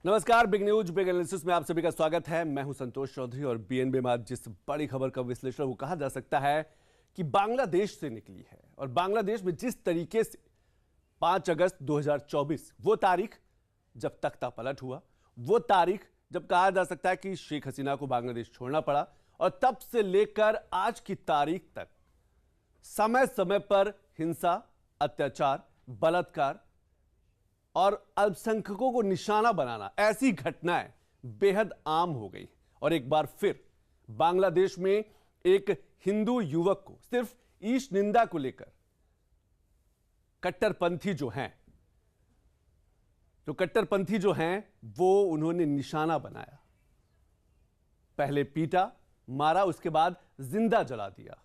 नमस्कार, big news big analysis में आप सभी का स्वागत है। मैं हूं संतोष चौधरी और बीएनबी में आज जिस बड़ी खबर का विश्लेषण वो कहा जा सकता है कि बांग्लादेश से निकली है। और बांग्लादेश में जिस तरीके से 5 अगस्त 2024 वो तारीख जब तख्ता पलट हुआ, वो तारीख जब कहा जा सकता है कि शेख हसीना को बांग्लादेश छोड़ना पड़ा, और तब से लेकर आज की तारीख तक समय समय पर हिंसा, अत्याचार, बलात्कार और अल्पसंख्यकों को निशाना बनाना, ऐसी घटनाएं बेहद आम हो गई। और एक बार फिर बांग्लादेश में एक हिंदू युवक को सिर्फ ईश निंदा को लेकर कट्टरपंथी जो हैं वो उन्होंने निशाना बनाया। पहले पीटा, मारा, उसके बाद जिंदा जला दिया।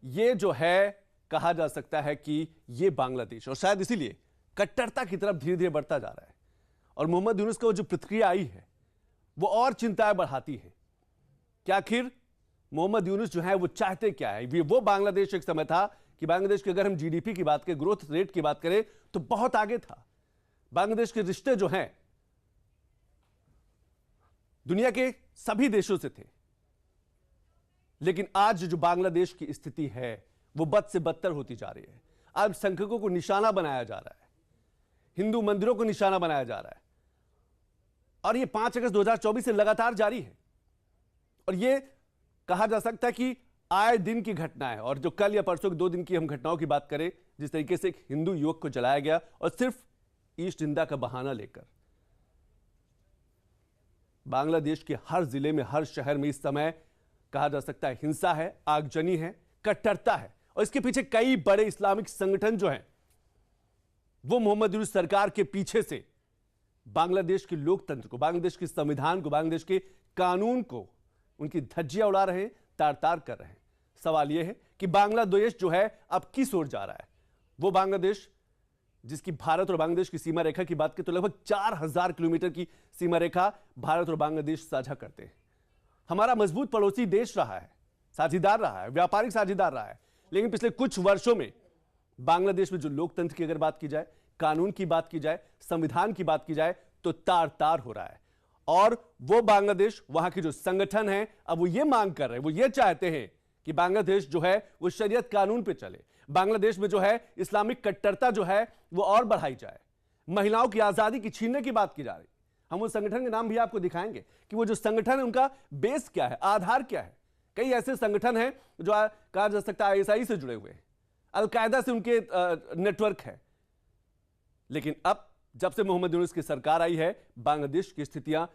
ये जो है कहा जा सकता है कि ये बांग्लादेश, और शायद इसीलिए कट्टरता की तरफ धीरे धीरे बढ़ता जा रहा है। और मोहम्मद यूनुस को जो प्रतिक्रिया आई है वो और चिंताएं बढ़ाती है कि आखिर मोहम्मद यूनुस जो है वो चाहते क्या है। वो बांग्लादेश एक समय था कि बांग्लादेश की अगर हम जीडीपी की बात करें, ग्रोथ रेट की बात करें, तो बहुत आगे था। बांग्लादेश के रिश्ते जो हैं दुनिया के सभी देशों से थे। लेकिन आज जो बांग्लादेश की स्थिति है वो बद से बदतर होती जा रही है। अल्पसंख्यकों को निशाना बनाया जा रहा है, हिंदू मंदिरों को निशाना बनाया जा रहा है, और यह 5 अगस्त 2024 से लगातार जारी है। और यह कहा जा सकता है कि आए दिन की घटना है। और जो कल या परसों 2 दिन की हम घटनाओं की बात करें, जिस तरीके से एक हिंदू युवक को जलाया गया और सिर्फ ईश निंदा का बहाना लेकर, बांग्लादेश के हर जिले में, हर शहर में इस समय कहा जा सकता है हिंसा है, आगजनी है, कट्टरता है। और इसके पीछे कई बड़े इस्लामिक संगठन जो हैं वो मोहम्मद यूनुस सरकार के पीछे से बांग्लादेश के लोकतंत्र को, बांग्लादेश के संविधान को, बांग्लादेश के कानून को उनकी धज्जियां उड़ा रहे हैं, तार तार कर रहे हैं। सवाल यह है कि बांग्लादेश जो है अब किस ओर जा रहा है। वो बांग्लादेश जिसकी भारत और बांग्लादेश की सीमा रेखा की बात करें तो लगभग 4000 किलोमीटर की सीमा रेखा भारत और बांग्लादेश साझा करते हैं। हमारा मजबूत पड़ोसी देश रहा है, साझीदार रहा है, व्यापारिक साझीदार रहा है। लेकिन पिछले कुछ वर्षों में बांग्लादेश में जो लोकतंत्र की अगर बात की जाए, कानून की बात की जाए, संविधान की बात की जाए, तो तार तार हो रहा है। और वो बांग्लादेश, वहां के जो संगठन हैं, अब वो ये मांग कर रहे हैं, वो ये चाहते हैं कि बांग्लादेश जो है वो शरीयत कानून पे चले। बांग्लादेश में जो है इस्लामिक कट्टरता जो है वो और बढ़ाई जाए। महिलाओं की आजादी की छीनने की बात की जा रही। हम उस संगठन के नाम भी आपको दिखाएंगे कि वो जो संगठन है उनका बेस क्या है, आधार क्या है। कई ऐसे संगठन हैं जो कहा जा सकता है आईएसआई से जुड़े हुए हैं, अलकायदा से उनके नेटवर्क है। लेकिन अब जब से मोहम्मद यूनुस की सरकार आई है, बांग्लादेश की स्थितियां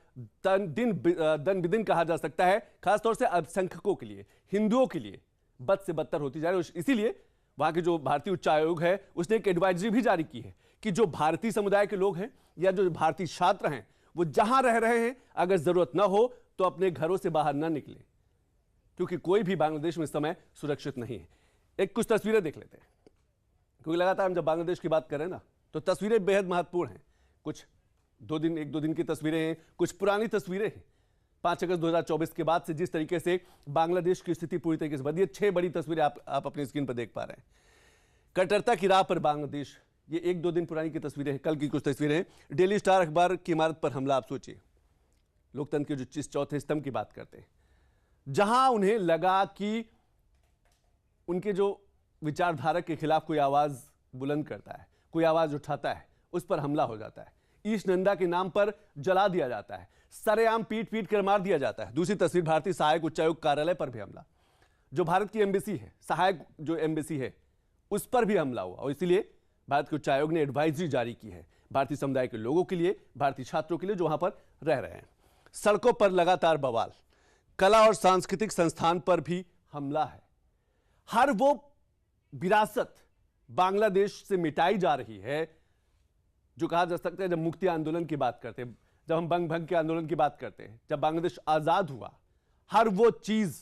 दिन बिदिन कहा जा सकता है, खासतौर से अल्पसंख्यकों के लिए, हिंदुओं के लिए बद से बदतर होती जा रही है। इसीलिए वहां के जो भारतीय उच्चायोग है उसने एक एडवाइजरी भी जारी की है कि जो भारतीय समुदाय के लोग हैं या जो भारतीय छात्र हैं वो जहां रह रहे हैं, अगर जरूरत ना हो तो अपने घरों से बाहर ना निकले, क्योंकि कोई भी बांग्लादेश में इस समय सुरक्षित नहीं है। एक कुछ तस्वीरें देख लेते हैं, क्योंकि लगातार हम जब बांग्लादेश की बात करें ना तो तस्वीरें बेहद महत्वपूर्ण हैं। कुछ 1-2 दिन की तस्वीरें हैं, कुछ पुरानी तस्वीरें हैं। 5 अगस्त 2024 के बाद से जिस तरीके से बांग्लादेश की स्थिति पूरी तरीके से बदली, 6 बड़ी तस्वीरें आप अपनी स्क्रीन पर देख पा रहे हैं। कट्टरता की राह पर बांग्लादेश, ये 1-2 दिन पुरानी की तस्वीरें हैं, कल की कुछ तस्वीरें हैं। डेली स्टार अखबार की इमारत पर हमला, आप सोचिए, लोकतंत्र के जो चौथे स्तंभ की बात करते हैं, जहां उन्हें लगा कि उनके जो विचारधारा के खिलाफ कोई आवाज बुलंद करता है, कोई आवाज उठाता है, उस पर हमला हो जाता है। ईश निंदा के नाम पर जला दिया जाता है, सरेआम पीट पीट कर मार दिया जाता है। दूसरी तस्वीर, भारतीय सहायक उच्चायुक्त कार्यालय पर भी हमला, जो भारत की एम्बेसी है, सहायक जो एम्बेसी है उस पर भी हमला हुआ। और इसीलिए भारत के उच्चायोग ने एडवाइजरी जारी की है भारतीय समुदाय के लोगों के लिए, भारतीय छात्रों के लिए जो वहां पर रह रहे हैं। सड़कों पर लगातार बवाल, कला और सांस्कृतिक संस्थान पर भी हमला है। हर वो विरासत बांग्लादेश से मिटाई जा रही है जो कहा जा सकता है, जब मुक्ति आंदोलन की बात करते हैं, जब हम बंग भंग के आंदोलन की बात करते हैं, जब बांग्लादेश आजाद हुआ, हर वो चीज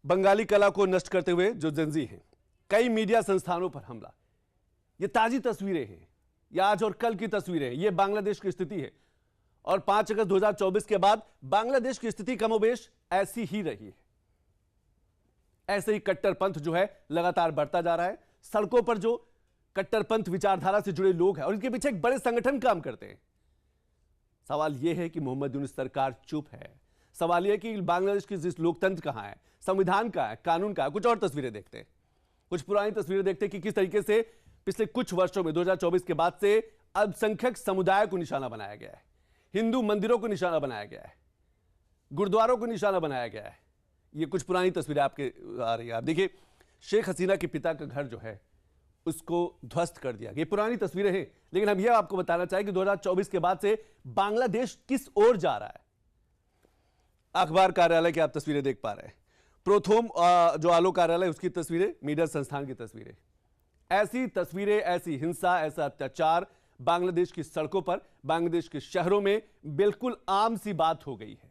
बंगाली कला को नष्ट करते हुए जो जेंजी हैं, कई मीडिया संस्थानों पर हमला। ये ताजी तस्वीरें हैं, ये आज और कल की तस्वीरें हैं, ये बांग्लादेश की स्थिति है। और 5 अगस्त 2024 के बाद बांग्लादेश की स्थिति कमोबेश ऐसी ही रही है। ऐसे ही कट्टरपंथ जो है लगातार बढ़ता जा रहा है। सड़कों पर जो कट्टरपंथ विचारधारा से जुड़े लोग हैं और इनके पीछे एक बड़े संगठन काम करते हैं। सवाल यह है कि मोहम्मद यूनुस सरकार चुप है। सवाल यह है कि बांग्लादेश की जिस लोकतंत्र कहां है, संविधान का है, कानून का है। कुछ और तस्वीरें देखते हैं, कुछ पुरानी तस्वीरें देखते हैं कि किस तरीके से पिछले कुछ वर्षों में 2024 के बाद से अल्पसंख्यक समुदाय को निशाना बनाया गया है, हिंदू मंदिरों को निशाना बनाया गया है, गुरुद्वारों को निशाना बनाया गया है। ये कुछ पुरानी तस्वीरें आपके आ रही है। आप देखिए, शेख हसीना के पिता का घर जो है उसको ध्वस्त कर दिया। ये पुरानी तस्वीरें हैं, लेकिन हम यह आपको बताना चाहें कि 2024 के बाद से बांग्लादेश किस ओर जा रहा है। अखबार कार्यालय की आप तस्वीरें देख पा रहे हैं, प्रोथोम जो आलो कार्यालय उसकी तस्वीरें, मीडिया संस्थान की तस्वीरें। ऐसी तस्वीरें, ऐसी हिंसा, ऐसा अत्याचार बांग्लादेश की सड़कों पर, बांग्लादेश के शहरों में बिल्कुल आम सी बात हो गई है।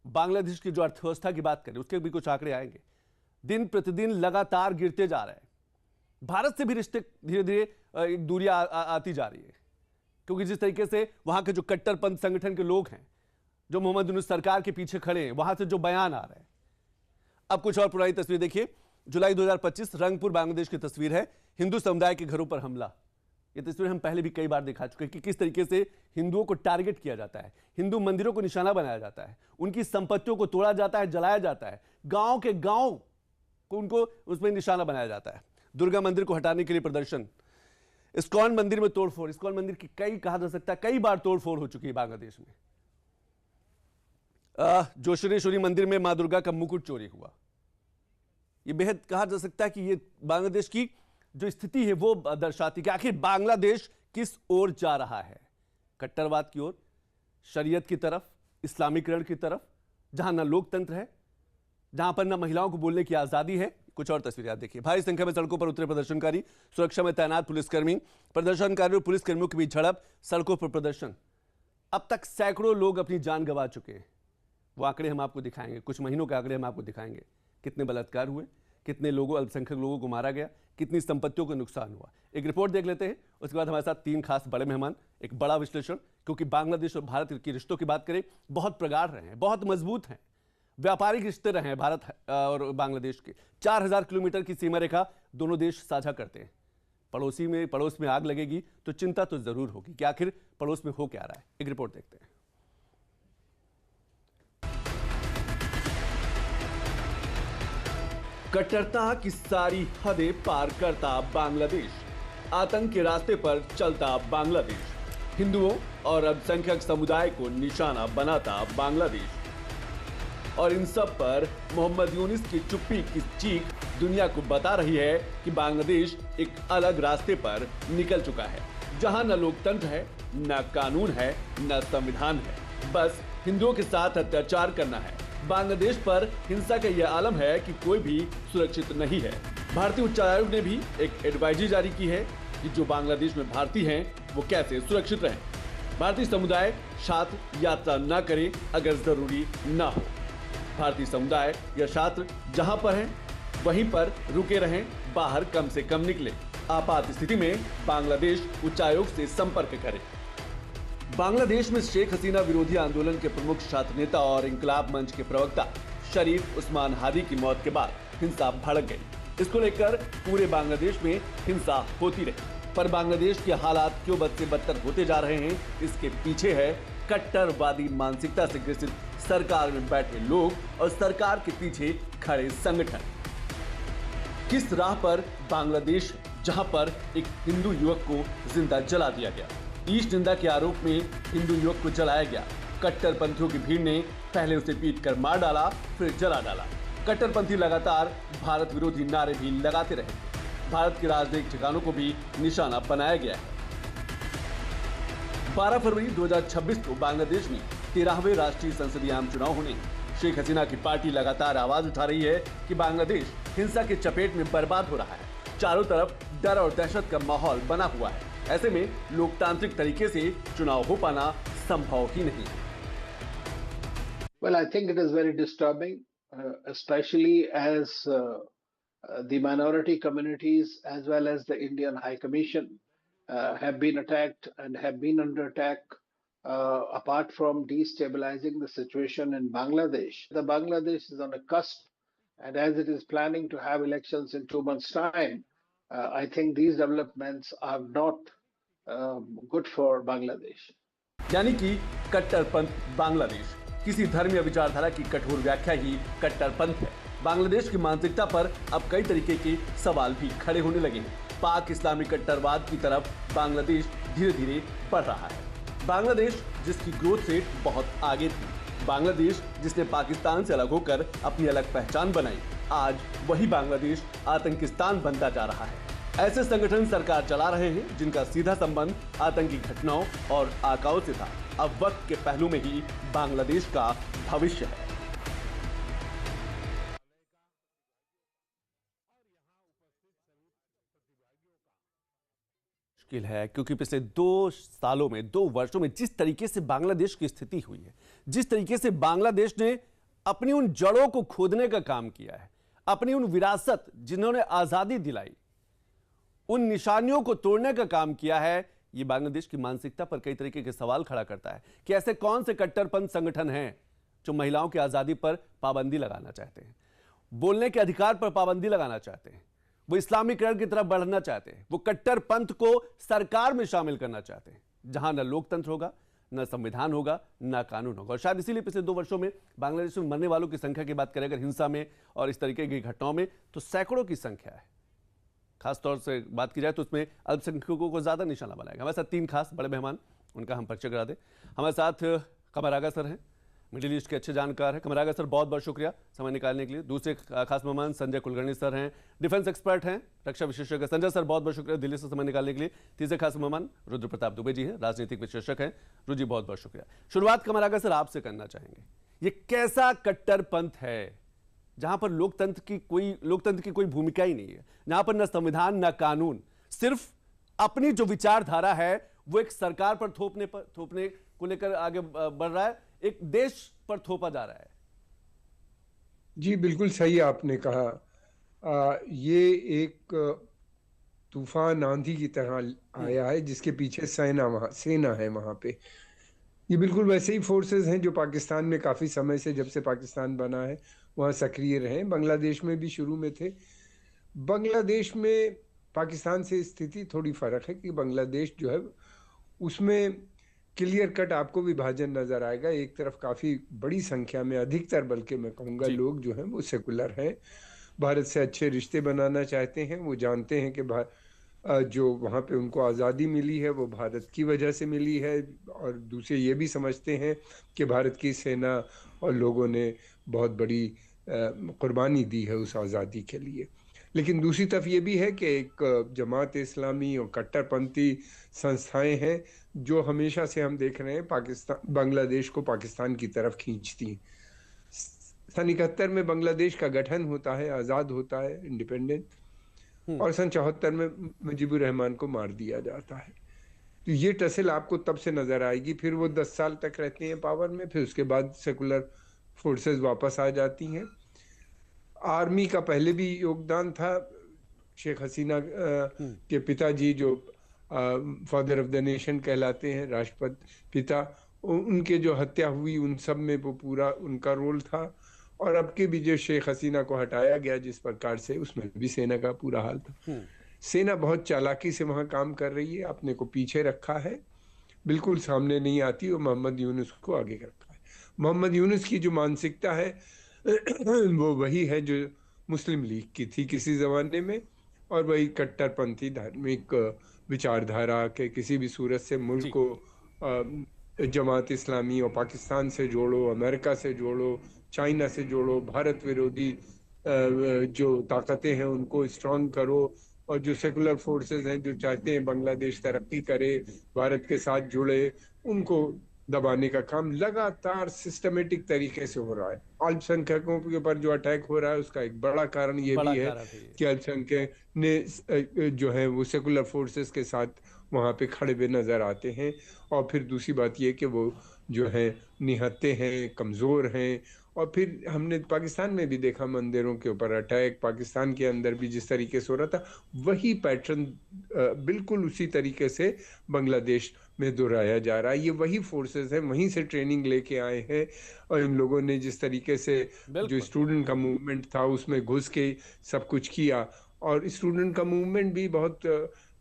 बांग्लादेश की जो अर्थव्यवस्था की बात करें, उसके भी कुछ आंकड़े आएंगे। दिन प्रतिदिन लगातार गिरते जा रहे हैं। भारत से भी रिश्ते धीरे धीरे एक दूरियां आती जा रही है, क्योंकि जिस तरीके से वहां के जो कट्टरपंथ संगठन के लोग हैं, जो मोहम्मद यूनुस सरकार के पीछे खड़े हैं, वहां से जो बयान आ रहे हैं। अब कुछ और पुरानी तस्वीर देखिए, जुलाई 2025, रंगपुर बांग्लादेश की तस्वीर है। हिंदू समुदाय के घरों पर हमला। यह तस्वीर हम पहले भी कई बार दिखा चुके हैं कि किस तरीके से हिंदुओं को टारगेट किया जाता है, हिंदू मंदिरों को निशाना बनाया जाता है, उनकी संपत्तियों को तोड़ा जाता है, जलाया जाता है, गांव के गांव को उनको उसमें निशाना बनाया जाता है। दुर्गा मंदिर को हटाने के लिए प्रदर्शन, इस्कॉन मंदिर में तोड़फोड़। इस्कॉन मंदिर की कहा जा सकता है कई बार तोड़फोड़ हो चुकी है बांग्लादेश में। जोशरेश्वरी मंदिर में मां दुर्गा का मुकुट चोरी हुआ। यह बेहद कहा जा सकता है कि यह बांग्लादेश की जो स्थिति है वो दर्शाती कि आखिर बांग्लादेश किस ओर जा रहा है। कट्टरवाद की ओर, शरीयत की तरफ, इस्लामीकरण की तरफ, जहां ना लोकतंत्र है, जहां पर ना महिलाओं को बोलने की आजादी है। कुछ और तस्वीरें आप देखिए, भारी संख्या में सड़कों पर उतरे प्रदर्शनकारी, सुरक्षा में तैनात पुलिसकर्मी, प्रदर्शनकारियों और पुलिसकर्मियों के बीच झड़प, सड़कों पर प्रदर्शन। अब तक सैकड़ों लोग अपनी जान गंवा चुके हैं। वो आंकड़े हम आपको दिखाएंगे, कुछ महीनों के आंकड़े हम आपको दिखाएंगे। कितने बलात्कार हुए, कितने लोगों, अल्पसंख्यक लोगों को मारा गया, कितनी संपत्तियों को नुकसान हुआ। एक रिपोर्ट देख लेते हैं, उसके बाद हमारे साथ तीन खास बड़े मेहमान, एक बड़ा विश्लेषण, क्योंकि बांग्लादेश और भारत के रिश्तों की बात करें, बहुत प्रगाढ़ रहे हैं, बहुत मजबूत हैं, व्यापारिक रिश्ते रहे हैं भारत और बांग्लादेश के। 4000 किलोमीटर की सीमा रेखा दोनों देश साझा करते हैं। पड़ोस में आग लगेगी तो चिंता तो जरूर होगी कि आखिर पड़ोस में हो क्या रहा है। एक रिपोर्ट देखते हैं। कट्टरता की सारी हदें पार करता बांग्लादेश, आतंक के रास्ते पर चलता बांग्लादेश, हिंदुओं और अल्पसंख्यक समुदाय को निशाना बनाता बांग्लादेश, और इन सब पर मोहम्मद यूनुस की चुप्पी की चीख दुनिया को बता रही है कि बांग्लादेश एक अलग रास्ते पर निकल चुका है, जहां न लोकतंत्र है, न कानून है, न संविधान है, बस हिंदुओं के साथ अत्याचार करना है। बांग्लादेश पर हिंसा का यह आलम है कि कोई भी सुरक्षित नहीं है। भारतीय उच्चायोग ने भी एक एडवाइजरी जारी की है कि जो बांग्लादेश में भारतीय हैं वो कैसे सुरक्षित रहें। भारतीय समुदाय छात्र यात्रा न करे अगर जरूरी न हो। भारतीय समुदाय या छात्र जहां पर हैं वहीं पर रुके रहें, बाहर कम से कम निकले। आपात स्थिति में बांग्लादेश उच्चायोग से संपर्क करें। बांग्लादेश में शेख हसीना विरोधी आंदोलन के प्रमुख छात्र नेता और इंकलाब मंच के प्रवक्ता शरीफ उस्मान हादी की मौत के बाद हिंसा भड़क गई। इसको लेकर पूरे बांग्लादेश में हिंसा होती रही, पर बांग्लादेश के हालात क्यों बद से बदतर होते जा रहे हैं, इसके पीछे है कट्टरवादी मानसिकता से ग्रसित सरकार में बैठे लोग और सरकार के पीछे खड़े संगठन। किस राह पर बांग्लादेश, जहां पर एक हिंदू युवक को जिंदा जला दिया गया, ईश निंदा के आरोप में हिंदू युवक को जलाया गया। कट्टरपंथियों की भीड़ ने पहले उसे पीटकर मार डाला, फिर जला डाला। कट्टरपंथी लगातार भारत विरोधी नारे भी लगाते रहे। भारत के राजनयिक ठिकानों को भी निशाना बनाया गया है। 12 फरवरी 2026 को बांग्लादेश में 13वें राष्ट्रीय संसदीय आम चुनाव होने। शेख हसीना की पार्टी लगातार आवाज उठा रही है कि बांग्लादेश हिंसा के चपेट में बर्बाद हो रहा है। चारों तरफ डर और दहशत का माहौल बना हुआ है। ऐसे में लोकतांत्रिक तरीके से चुनाव हो पाना संभव ही नहीं। Well, I think it is very disturbing, especially as the minority communities as well as the Indian High Commission have been attacked and have been under attack. Apart from destabilizing the situation in Bangladesh, the Bangladesh is on a cusp, and as it is planning to have elections in 2 months' time, I think these developments are not good for Bangladesh. यानी कि कट्टरपंथ बांग्लादेश, किसी धर्म या विचारधारा की कठोर व्याख्या ही कट्टरपंथ है। बांग्लादेश की मानसिकता पर अब कई तरीके के सवाल भी खड़े होने लगे हैं। पाक इस्लामी कट्टरवाद की तरफ बांग्लादेश धीरे धीरे बढ़ रहा है। बांग्लादेश जिसकी ग्रोथ रेट बहुत आगे थी, बांग्लादेश जिसने पाकिस्तान से अलग होकर अपनी अलग पहचान बनाई, आज वही बांग्लादेश आतंकिस्तान बनता जा रहा है। ऐसे संगठन सरकार चला रहे हैं जिनका सीधा संबंध आतंकी घटनाओं और आकाओं से था। अब वक्त के पहलू में ही बांग्लादेश का भविष्य है। मुश्किल है क्योंकि पिछले 2 सालों में, 2 वर्षों में जिस तरीके से बांग्लादेश की स्थिति हुई है, जिस तरीके से बांग्लादेश ने अपनी उन जड़ों को खोदने का काम किया है, अपनी उन विरासत जिन्होंने आजादी दिलाई, उन निशानियों को तोड़ने का काम किया है, ये बांग्लादेश की मानसिकता पर कई तरीके के सवाल खड़ा करता है कि ऐसे कौन से कट्टरपंथ संगठन हैं जो महिलाओं की आजादी पर पाबंदी लगाना चाहते हैं, बोलने के अधिकार पर पाबंदी लगाना चाहते हैं, वो इस्लामीकरण की तरफ बढ़ना चाहते हैं, वो कट्टरपंथ को सरकार में शामिल करना चाहते हैं, जहां न लोकतंत्र होगा, न संविधान होगा, न कानून होगा। और शायद इसीलिए पिछले 2 वर्षों में बांग्लादेश में मरने वालों की संख्या की बात करें अगर हिंसा में और इस तरीके की घटनाओं में, तो सैकड़ों की संख्या है। खासतौर से बात की जाए तो उसमें अल्पसंख्यकों को ज्यादा निशाना बनाएगा। हमारे साथ 3 खास बड़े मेहमान, उनका हम परिचय करा दें। हमारे साथ कमर आगा सर हैं, मिडिल ईस्ट के अच्छे जानकार हैं। कमर आगा सर, बहुत बहुत शुक्रिया समय निकालने के लिए। दूसरे खास मेहमान संजय कुलकर्णी सर हैं, डिफेंस एक्सपर्ट हैं, रक्षा विशेषज्ञ। संजय सर, बहुत बहुत शुक्रिया दिल्ली से समय निकालने के लिए। तीसरे खास मेहमान रुद्र प्रताप दुबे जी हैं, राजनीतिक विश्लेषक हैं। रुद्र जी, बहुत बहुत शुक्रिया। शुरुआत कमर आगा सर आपसे करना चाहेंगे, ये कैसा कट्टरपंथ है जहां पर लोकतंत्र की कोई भूमिका ही नहीं है, जहां पर न संविधान न कानून, सिर्फ अपनी जो विचारधारा है वो एक सरकार पर थोपने को लेकर आगे बढ़ रहा है, एक देश पर थोपा जा रहा है। जी बिल्कुल सही आपने कहा। ये एक तूफान आंधी की तरह आया है जिसके पीछे सेना है वहां पे। ये बिल्कुल वैसे ही फोर्सेस हैं जो पाकिस्तान में काफी समय से, जब से पाकिस्तान बना है, वहाँ सक्रिय रहे। बांग्लादेश में भी शुरू में थे। बांग्लादेश में पाकिस्तान से स्थिति थोड़ी फर्क है कि बांग्लादेश जो है उसमें क्लियर कट आपको विभाजन नजर आएगा। एक तरफ काफी बड़ी संख्या में, अधिकतर बल्कि मैं कहूँगा, लोग जो हैं वो सेकुलर हैं, भारत से अच्छे रिश्ते बनाना चाहते हैं। वो जानते हैं कि जो वहाँ पे उनको आज़ादी मिली है वो भारत की वजह से मिली है, और दूसरे ये भी समझते हैं कि भारत की सेना और लोगों ने बहुत बड़ी कुर्बानी दी है उस आज़ादी के लिए। लेकिन दूसरी तरफ ये भी है कि एक जमात इस्लामी और कट्टरपंथी संस्थाएं हैं जो हमेशा से हम देख रहे हैं बांग्लादेश को पाकिस्तान की तरफ खींचती हैं। सन 71 में बांग्लादेश का गठन होता है, आज़ाद होता है, इंडिपेंडेंट, और सन 74 में मुजीबुर रहमान को मार दिया जाता है। तो ये टसल आपको तब से नजर आएगी। फिर वो 10 साल तक रहते हैं पावर में, फिर उसके बाद सेकुलर फोर्सेस वापस आ जाती हैं। आर्मी का पहले भी योगदान था। शेख हसीना के पिताजी जो फादर ऑफ द नेशन कहलाते हैं, राष्ट्रपति पिता, उनके जो हत्या हुई उन सब में वो पूरा उनका रोल था। और अब के भी जो शेख हसीना को हटाया गया जिस प्रकार से, उसमें भी सेना का पूरा हाल था। सेना बहुत चालाकी से वहां काम कर रही है, अपने को पीछे रखा है, बिल्कुल सामने नहीं आती, और मोहम्मद यूनुस को आगे रखा है। मोहम्मद यूनुस की जो मानसिकता है वो वही है जो मुस्लिम लीग की थी किसी जमाने में, और वही कट्टरपंथी धार्मिक विचारधारा के किसी भी सूरत से मुल्क को जमात इस्लामी और पाकिस्तान से जोड़ो, अमेरिका से जोड़ो, चाइना से जोड़ो, भारत विरोधी जो ताकतें हैं उनको स्ट्रांग करो, और जो सेकुलर फोर्सेस हैं जो चाहते हैं बांग्लादेश तरक्की करे, भारत के साथ जुड़े, उनको दबाने का काम लगातार सिस्टमेटिक तरीके से हो रहा है। अल्पसंख्यकों के ऊपर जो अटैक हो रहा है उसका एक बड़ा कारण ये भी है कि अल्पसंख्यक ने जो है वो सेकुलर फोर्सेस के साथ वहाँ पे खड़े हुए नजर आते हैं। और फिर दूसरी बात ये कि वो जो है निहत्ते हैं, कमज़ोर हैं। और फिर हमने पाकिस्तान में भी देखा मंदिरों के ऊपर अटैक, पाकिस्तान के अंदर भी जिस तरीके से हो रहा था, वही पैटर्न बिल्कुल उसी तरीके से बांग्लादेश में दोहराया जा रहा है। ये वही फोर्सेस हैं, वहीं से ट्रेनिंग लेके आए हैं, और इन लोगों ने जिस तरीके से जो स्टूडेंट का मूवमेंट था उसमें घुस के सब कुछ किया, और स्टूडेंट का मूवमेंट भी बहुत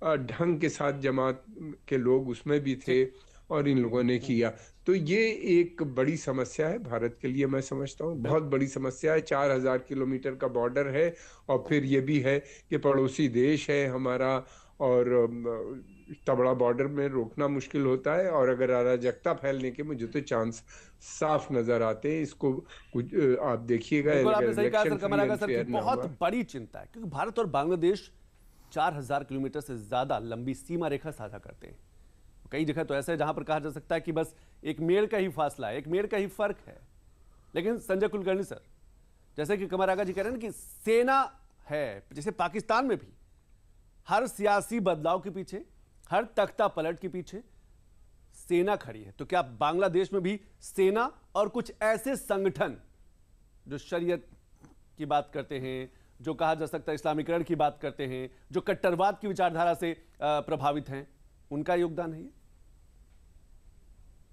ढंग के साथ, जमात के लोग उसमें भी थे और इन लोगों ने किया। तो ये एक बड़ी समस्या है भारत के लिए, मैं समझता हूँ बहुत बड़ी समस्या है। 4000 किलोमीटर का बॉर्डर है और फिर ये भी है कि पड़ोसी देश है हमारा, और इतना बड़ा बॉर्डर में रोकना मुश्किल होता है। और अगर अराजकता फैलने के मुझे तो चांस साफ नजर आते हैं। इसको कुछ आप देखिएगा, बिल्कुल अगर आपने सही कहा election sir, free Qamar and sir की फेयर ना बहुत हुआ। बड़ी चिंता है, क्योंकि भारत और बांग्लादेश 4000 किलोमीटर से ज्यादा लंबी सीमा रेखा साझा करते हैं। कई जगह तो ऐसा है जहां पर कहा जा सकता है कि बस एक मेड़ का ही फासला है, एक मेड़ का ही फर्क है। लेकिन संजय कुलकर्णी सर, जैसे कि कमर आगा जी कह रहे हैं कि सेना है, जैसे पाकिस्तान में भी हर सियासी बदलाव के पीछे, हर तख्ता पलट के पीछे सेना खड़ी है। तो क्या बांग्लादेश में भी सेना और कुछ ऐसे संगठन जो शरीयत की बात करते हैं, जो कहा जा सकता है इस्लामीकरण की बात करते हैं, जो कट्टरवाद की विचारधारा से प्रभावित हैं, उनका योगदान है ये?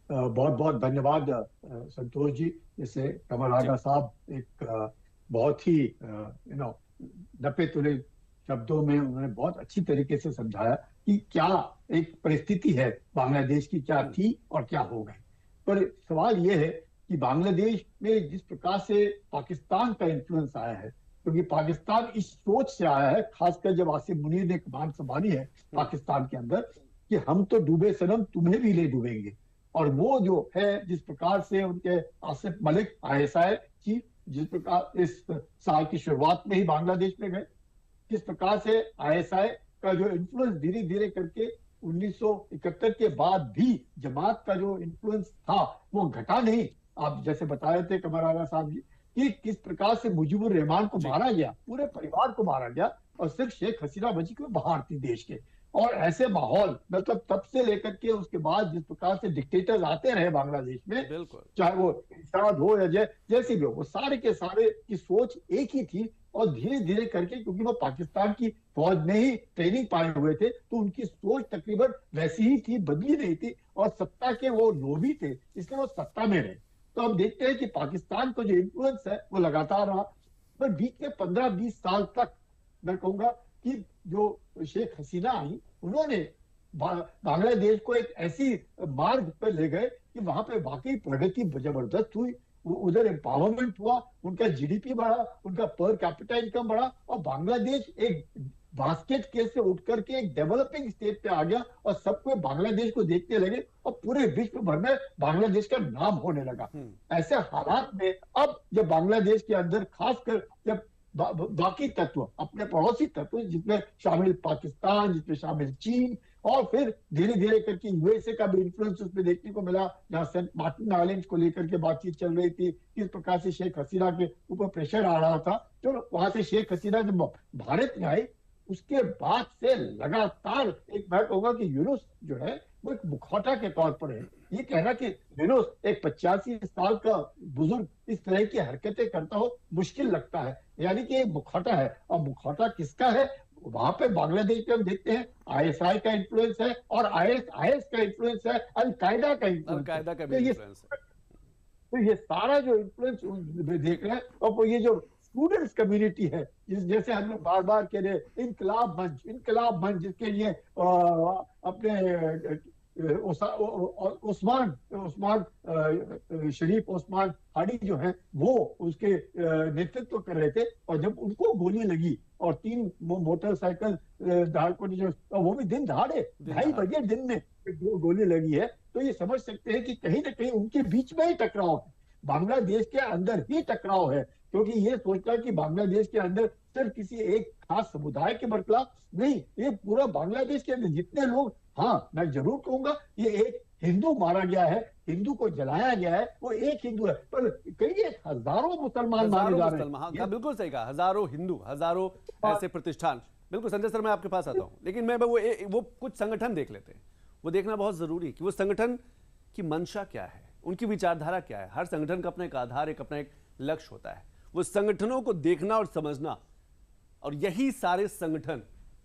बहुत बहुत धन्यवाद संतोष जी। जैसे कमर आगा साहब एक बहुत ही नपे तुले शब्दों में उन्होंने बहुत अच्छी तरीके से समझाया कि क्या एक परिस्थिति है बांग्लादेश की, क्या थी और क्या हो गई। पर सवाल ये है कि बांग्लादेश में जिस प्रकार से पाकिस्तान का इन्फ्लुएंस आया है, क्योंकि पाकिस्तान इस सोच से आया है, खासकर जब आसिफ मुनीर ने एक बात संभाली है पाकिस्तान के अंदर कि हम तो डूबे सनम, तुम्हें भी ले डूबेंगे। और वो जो है जिस प्रकार से उनके आसिफ मलिक ISI चीफ जिस प्रकार इस साल की शुरुआत में ही बांग्लादेश में गए, किस प्रकार से ISI का जो इन्फ्लुएंस धीरे धीरे करके 1971 के बाद भी जमात का जो इन्फ्लुएंस था वो घटा नहीं। आप जैसे बता रहे थे कमर आगा साहब जी कि किस प्रकार से मुजीबुर रहमान को मारा गया, पूरे परिवार को मारा गया और सिर्फ शेख हसीना बची को बाहर थी देश के। और ऐसे माहौल मतलब तब से लेकर के उसके बाद जिस प्रकार से डिक्टेटर्स आते रहे बांग्लादेश में, चाहे वो इरशाद हो या जैसे भी हो, वो सारे के सारे की सोच एक ही थी। और धीरे धीरे करके, क्योंकि वो पाकिस्तान की फौज में ही ट्रेनिंग पाए हुए थे, तो उनकी सोच तकरीबन वैसी ही थी, बदली नहीं थी। और सत्ता के वो लोभी थे, इसलिए वो सत्ता में रहे। तो अब देखते हैं कि पाकिस्तान का जो इन्फ्लुएंस है वो लगातार रहा। पर बीच में 15-20 साल तक मैं कहूंगा कि जो शेख हसीना आई, उन्होंने बांग्लादेश को एक ऐसी मार्ग पर ले गए कि वहां पे वाकई प्रगति जबरदस्त हुई। उधर एम्पावरमेंट हुआ, उनका GDP बढ़ा, उनका पर कैपिटा इनकम बढ़ा और बांग्लादेश एक बास्केट केस से उठ करके एक डेवलपिंग स्टेट पे आ गया और सबको बांग्लादेश को देखने लगे और पूरे विश्व भर में बांग्लादेश का नाम होने लगा। ऐसे हालात में अब जब बांग्लादेश के अंदर खासकर जब बाकी तत्व, अपने पड़ोसी तत्व जिसमें शामिल पाकिस्तान, जिसमें शामिल चीन, और फिर धीरे धीरे करके USA का भी इन्फ्लुएंस उसमें देखने को मिला, जहां सेंट मार्टिन आइलैंड को लेकर के बातचीत चल रही थी, किस प्रकार से शेख हसीना के ऊपर प्रेशर आ रहा था। तो वहां से शेख हसीना जब भारत में आई, उसके बाद से लगातार एक मैं कहूंगा कि यूनुस जो है वो एक मुखौटा के तौर पर है। ये कहना कि यूनुस एक 85 साल का बुजुर्ग इस तरह की हरकतें करता हो मुश्किल लगता है, यानी कि एक मुखौटा है। और मुखौटा किसका है? वहां पे बांग्लादेश में हम देखते हैं ISI का इन्फ्लुएंस है और IS का इन्फ्लुएंस है, अल-कायदा का इन्फ्लुएंस है। तो ये सारा जो इन्फ्लुएंस देख रहे हैं, और ये जो स्टूडेंट्स कम्युनिटी है, जैसे हम लोग बार बार कह रहे इनकलाब मंच जिसके लिए अपने उस्मान शरीफ उस्मान हाडी जो है वो उसके नेतृत्व कर रहे थे। और जब उनको गोली लगी और 3 मोटरसाइकिल धारकों ने जो, वो भी दिन दहाड़े 2:30 बजे दिन में गोली लगी है, तो ये समझ सकते हैं कि कहीं ना कहीं उनके बीच में ही टकराव है, बांग्लादेश के अंदर ही टकराव है। क्योंकि ये सोचता कि बांग्लादेश के अंदर सिर्फ किसी एक खास समुदाय के बरखलाफ नहीं, ये पूरा बांग्लादेश के अंदर जितने लोग, हाँ मैं जरूर कहूंगा ये एक हिंदू मारा गया है, हिंदू को जलाया गया है, वो एक हिंदू है, पर कई हजारों मुसलमान मारे जा रहे हैं। हाँ, बिल्कुल सही कहा, हजारों हिंदू, हजारों ऐसे प्रतिष्ठान। बिल्कुल संजय सर, मैं आपके पास आता हूँ, लेकिन मैं वो कुछ संगठन देख लेते हैं। वो देखना बहुत जरूरी है कि वो संगठन की मंशा क्या है, उनकी विचारधारा क्या है। हर संगठन का अपना एक आधार, एक अपना एक लक्ष्य होता है। वो संगठनों को देखना और समझना, और यही सारे संगठन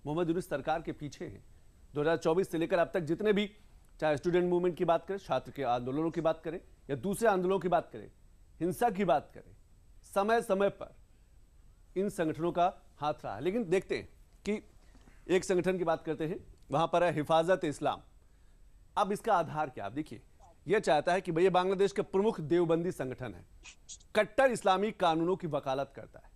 मोहम्मद यूनुस सरकार के पीछे हैं। 2024 से लेकर अब तक जितने भी, चाहे स्टूडेंट मूवमेंट की बात करें, छात्र के आंदोलनों की बात करें या दूसरे आंदोलनों की बात करें, हिंसा की बात करें, समय समय पर इन संगठनों का हाथ रहा है। लेकिन देखते हैं कि एक संगठन की बात करते हैं, वहां पर है हिफाजत इस्लाम। अब इसका आधार क्या? आप देखिए, यह चाहता है कि भैया बांग्लादेश का प्रमुख देवबंदी संगठन है, कट्टर इस्लामी कानूनों की वकालत करता है।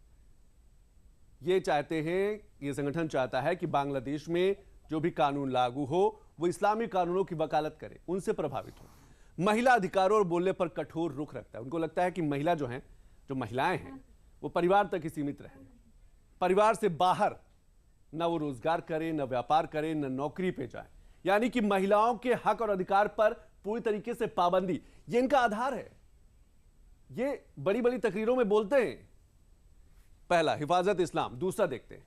ये चाहते हैं, ये संगठन चाहता है कि बांग्लादेश में जो भी कानून लागू हो वो इस्लामी कानूनों की वकालत करे, उनसे प्रभावित हो। महिला अधिकारों और बोलने पर कठोर रुख रखता है। उनको लगता है कि महिला जो हैं, जो महिलाएं हैं, वो परिवार तक ही सीमित रहें, परिवार से बाहर ना वो रोजगार करें, ना व्यापार करें, ना नौकरी पे जाए। यानी कि महिलाओं के हक और अधिकार पर पूरी तरीके से पाबंदी, ये इनका आधार है। ये बड़ी बड़ी तकरीरों में बोलते हैं। पहला हिफाजत इस्लाम। दूसरा देखते हैं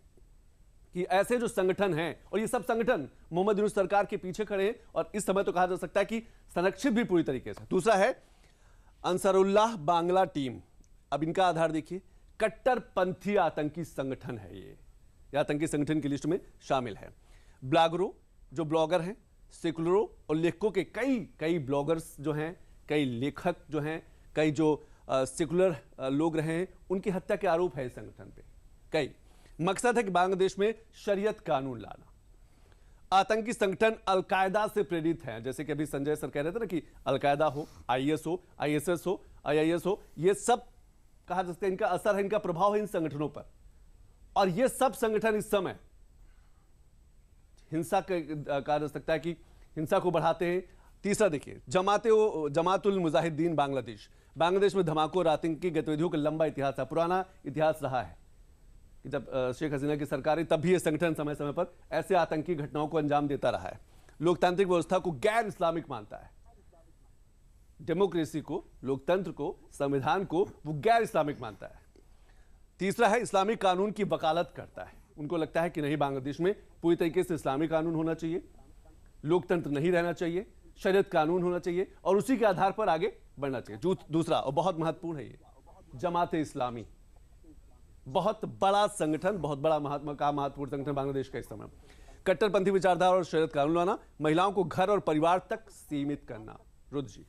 कि ऐसे जो संगठन हैं, और ये सब संगठन मोहम्मद यूनुस सरकार के पीछे खड़े हैं, और इस समय तो कहा जा सकता है कि संरक्षित भी पूरी तरीके से। दूसरा है अंसारुल्लाह बांग्ला टीम। अब इनका आधार देखिए, कट्टरपंथी आतंकी संगठन है। ये आतंकी संगठन की लिस्ट में शामिल है। ब्लॉगरों, जो ब्लॉगर हैं, सेकुलरों और लेखकों के कई ब्लॉगर्स जो हैं, कई लेखक जो हैं, कई जो सेकुलर लोग रहे हैं, उनकी हत्या के आरोप है इस संगठन पे कई। मकसद है कि बांग्लादेश में शरीयत कानून लाना। आतंकी संगठन अलकायदा से प्रेरित हैं। जैसे कि अभी संजय सर कह रहे थे ना कि अलकायदा हो, आईएस हो, आईएसएस हो, आईआईएस हो, ये सब कहा जा सकता है इनका असर है, इनका प्रभाव है इन संगठनों पर। और ये सब संगठन इस समय हिंसा कहा जा सकता है कि हिंसा को बढ़ाते हैं। तीसरा देखिए, जमातुल मुजाहिदीन बांग्लादेश में धमाकों और आतंकी गतिविधियों का लंबा इतिहास है, पुराना इतिहास रहा है कि जब शेख हसीना की सरकार है तब भी यह संगठन समय समय पर ऐसे आतंकी घटनाओं को अंजाम देता रहा है। लोकतांत्रिक व्यवस्था को गैर इस्लामिक मानता है। डेमोक्रेसी को, लोकतंत्र को, संविधान को वो गैर इस्लामिक मानता है। तीसरा है इस्लामी कानून की वकालत करता है। उनको लगता है कि नहीं, बांग्लादेश में पूरी तरीके से इस्लामी कानून होना चाहिए, लोकतंत्र नहीं रहना चाहिए, शरीयत कानून होना चाहिए और उसी के आधार पर आगे बढ़ना चाहिए। दूसरा और बहुत महत्वपूर्ण है, ये जमात इस्लामी, बहुत बड़ा संगठन, बहुत बड़ा महत्वपूर्ण संगठन बांग्लादेश का इस समय। कट्टरपंथी विचारधारा और शरीयत कानून लाना, महिलाओं को घर और परिवार तक सीमित करना। रुद्र जी,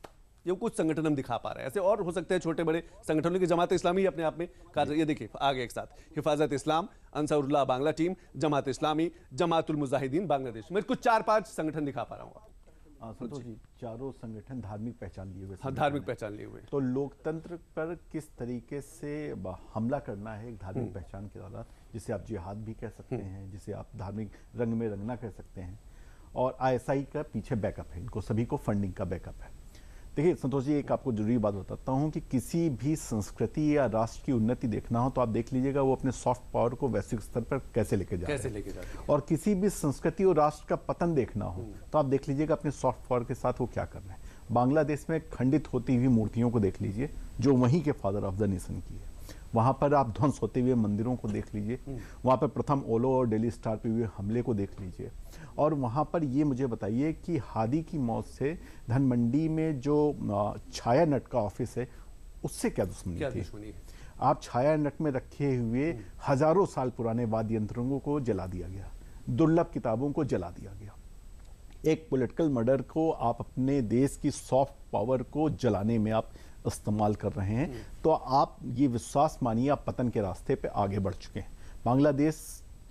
ये कुछ संगठन हम दिखा पा रहे हैं, ऐसे और हो सकते हैं छोटे बड़े संगठनों की। जमात इस्लामी अपने आप में ये देखिए आगे एक साथ, हिफाजत इस्लाम, अंसारुल्लाह बांग्ला टीम, जमात इस्लामी, जमातुल मुजाहिदीन बांग्लादेश। मैं कुछ 4-5 संगठन दिखा पा रहा हूँ। संतोष जी, चारों संगठन धार्मिक पहचान लिए हुए। हाँ, धार्मिक पहचान लिए हुए। तो लोकतंत्र पर किस तरीके से हमला करना है एक धार्मिक पहचान के द्वारा, जिसे आप जिहाद भी कह सकते हैं, जिसे आप धार्मिक रंग में रंगना कह सकते हैं। और आईएसआई का पीछे बैकअप है, इनको सभी को फंडिंग का बैकअप है। देखिए संतोष जी, एक आपको जरूरी बात बताता हूं कि किसी भी संस्कृति या राष्ट्र की उन्नति देखना हो तो आप देख लीजिएगा वो अपने सॉफ्ट पावर को वैश्विक स्तर पर कैसे लेके जा रहे हैं। और किसी भी संस्कृति और राष्ट्र का पतन देखना हो तो आप देख लीजिएगा अपने सॉफ्ट पावर के साथ वो क्या कर रहे हैं। बांग्लादेश में खंडित होती हुई मूर्तियों को देख लीजिए, जो वहीं के फादर ऑफ द नेशन की है। वहां पर आप ध्वंस होते हुए मंदिरों को देख लीजिए, वहां पर प्रथम ओलो और डेली स्टार पे हुए हमले को देख लीजिए। और वहां पर ये मुझे बताइए कि हादी की मौत से धनमंडी में जो छाया नट का ऑफिस है उससे क्या दुश्मनी थी? आप छाया नट में रखे हुए हजारों साल पुराने वाद्य यंत्रों को जला दिया गया, दुर्लभ किताबों को जला दिया गया। एक पॉलिटिकल मर्डर को आप अपने देश की सॉफ्ट पावर को जलाने में आप इस्तेमाल कर रहे हैं, तो आप ये विश्वास मानिए आप पतन के रास्ते पे आगे बढ़ चुके हैं। बांग्लादेश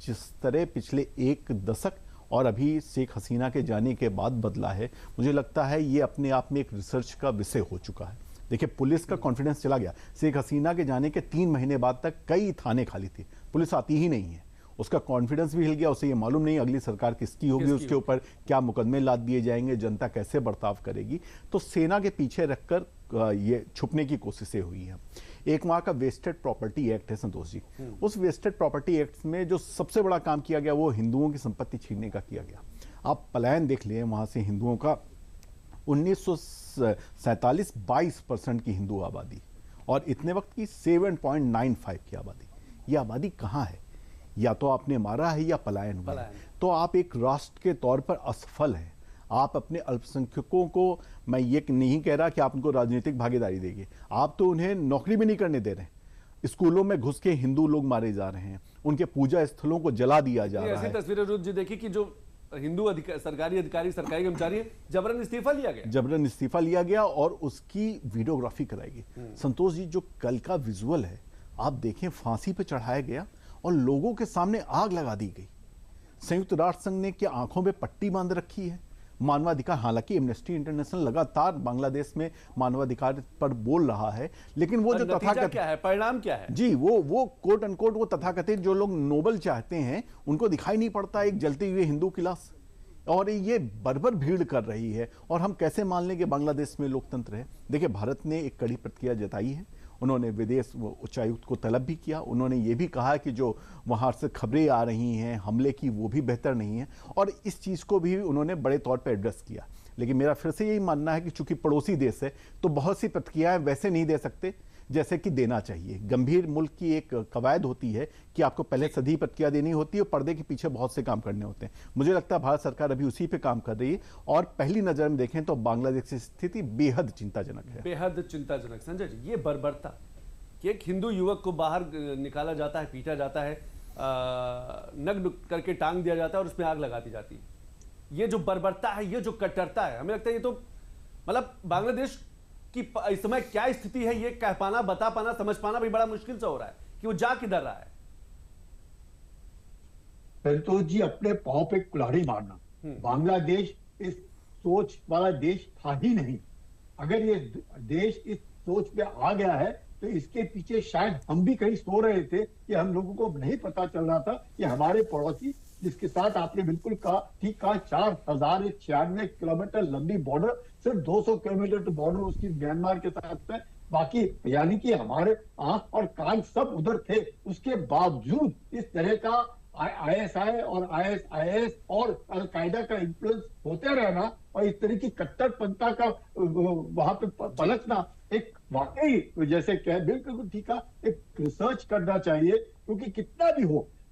जिस तरह पिछले 1 दशक और अभी शेख हसीना के जाने के बाद बदला है, मुझे लगता है ये अपने आप में एक रिसर्च का विषय हो चुका है। देखिए पुलिस का कॉन्फिडेंस चला गया। शेख हसीना के जाने के 3 महीने बाद तक कई थाने खाली थे, पुलिस आती ही नहीं है, उसका कॉन्फिडेंस भी हिल गया। उसे ये मालूम नहीं अगली सरकार किसकी होगी, उसके ऊपर क्या मुकदमे लाद दिए जाएंगे, जनता कैसे बर्ताव करेगी। तो सेना के पीछे रखकर ये छुपने की कोशिशें हुई हैं। एक वहां का वेस्टेड प्रॉपर्टी एक्ट है संतोष जी, उस वेस्टेड प्रॉपर्टी एक्ट में जो सबसे बड़ा काम किया गया वो हिंदुओं की संपत्ति छीनने का किया गया। आप पलायन देख लें वहां से हिंदुओं का, 1947 22% की हिंदू आबादी और इतने वक्त की 7.95 की आबादी। ये आबादी कहाँ है? या तो आपने मारा है या पलायन हुआ है। तो आप एक राष्ट्र के तौर पर असफल हैं। आप अपने अल्पसंख्यकों को, मैं ये नहीं कह रहा कि आप उनको राजनीतिक भागीदारी देंगे, आप तो उन्हें नौकरी भी नहीं करने दे रहे। स्कूलों में घुस के हिंदू लोग मारे जा रहे हैं, उनके पूजा स्थलों को जला दिया जा रहा है। ऐसी तस्वीरें रुद्र जी देखी कि जो हिंदू सरकारी अधिकारी, सरकारी कर्मचारी जबरन इस्तीफा लिया गया, जबरन इस्तीफा लिया गया और उसकी वीडियोग्राफी कराई गई। संतोष जी, जो कल का विजुअल है आप देखें, फांसी पे चढ़ाया गया और लोगों के सामने आग लगा दी गई। संयुक्त राष्ट्र संघ ने क्या आंखों में पट्टी बांध रखी है? मानवाधिकार, हालांकि एमनेस्टी इंटरनेशनल लगातार बांग्लादेश में मानवाधिकार पर बोल रहा है, लेकिन वो जो तथाकथित क्या है, परिणाम क्या है? जी, वो कोट अनकोट वो तथाकथित जो लोग नोबल चाहते हैं उनको दिखाई नहीं पड़ता एक जलते हुए हिंदू की लाश, और ये बर्बर भीड़ कर रही है। और हम कैसे मान लें कि बांग्लादेश में लोकतंत्र है? देखिए, भारत ने एक कड़ी प्रतिक्रिया जताई है। उन्होंने विदेश उच्चायुक्त को तलब भी किया। उन्होंने ये भी कहा कि जो वहाँ से खबरें आ रही हैं हमले की, वो भी बेहतर नहीं है, और इस चीज़ को भी उन्होंने बड़े तौर पर एड्रेस किया। लेकिन मेरा फिर से यही मानना है कि चूंकि पड़ोसी देश है तो बहुत सी प्रतिक्रियाएं वैसे नहीं दे सकते जैसे कि देना चाहिए। गंभीर मुल्क की एक कवायद होती है कि आपको पहले सधी प्रतिक्रिया देनी होती है और पर्दे के पीछे बहुत से काम करने होते हैं। मुझे लगता है भारत सरकार अभी उसी पे काम कर रही है, और पहली नजर में देखें तो बांग्लादेश की स्थिति बेहद चिंताजनक है। बेहद चिंताजनक। संजय जी, ये बर्बरता कि एक हिंदू युवक को बाहर निकाला जाता है, पीटा जाता है, नग्न करके टांग दिया जाता है और उसमें आग लगा दी जाती है, ये जो बर्बरता है, ये जो कट्टरता है, हमें लगता है ये तो मतलब बांग्लादेश कि इस समय क्या स्थिति है ये कह पाना, बता पाना, समझ पाना भी बड़ा मुश्किल से हो रहा है कि वो जा किधर रहा है। संतोष जी, अपने पांव पे कुल्हाड़ी मारना, बांग्लादेश इस सोच वाला देश था ही नहीं। अगर ये देश इस सोच पे आ गया है तो इसके पीछे शायद हम भी कहीं सो रहे थे कि हम लोगों को नहीं पता चल रहा था कि हमारे पड़ोसी, जिसके साथ आपने बिल्कुल ठीक कहा, 4096 किलोमीटर लंबी बॉर्डर, सिर्फ 200 किलोमीटर तो बॉर्डर उसकी म्यांमार के साथ है, बाकी यानी कि हमारे आंख और कान सब उधर थे। उसके बावजूद इस तरह का आईएसआई और आईएसआईएस और अलकायदा का इन्फ्लुएंस होते रहना और इस तरह की कट्टरपंथा का वहां पे पलटना, एक वाकई जैसे कह बिल्कुल ठीक है, एक रिसर्च करना चाहिए, क्योंकि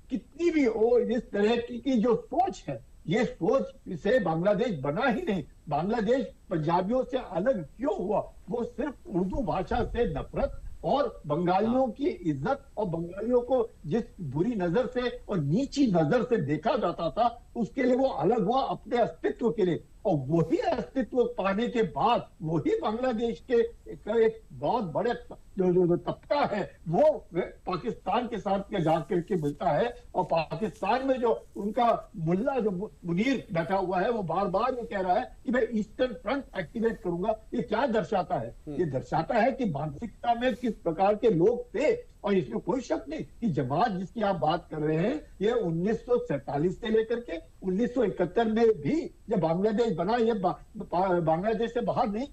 कितनी भी हो इस तरह की जो सोच है, ये सोच से बांग्लादेश बना ही नहीं। बांग्लादेश पंजाबियों से अलग क्यों हुआ? वो सिर्फ उर्दू भाषा से नफरत और बंगालियों की इज्जत और बंगालियों को जिस बुरी नजर से और नीची नजर से देखा जाता था, उसके लिए वो अलग हुआ अपने अस्तित्व के लिए। और वही अस्तित्व पाने के बाद वही बांग्लादेश के एक बहुत बड़े जो तबका है वो पाकिस्तान के साथ जाकर के मिलता है, और पाकिस्तान में जो उनका मुल्ला जो मुनीर बैठा हुआ है वो बार बार ये कह रहा है कि मैं ईस्टर्न फ्रंट एक्टिवेट करूंगा। ये क्या दर्शाता है? ये दर्शाता है कि मानसिकता में किस प्रकार के लोग थे। और इसमें कोई शक नहीं कि जमात जिसकी आप बात कर रहे हैं, ये 1947 से लेकर के 1971 में भी जब बांग्लादेश बना, ये बांग्लादेश से बाहर नहीं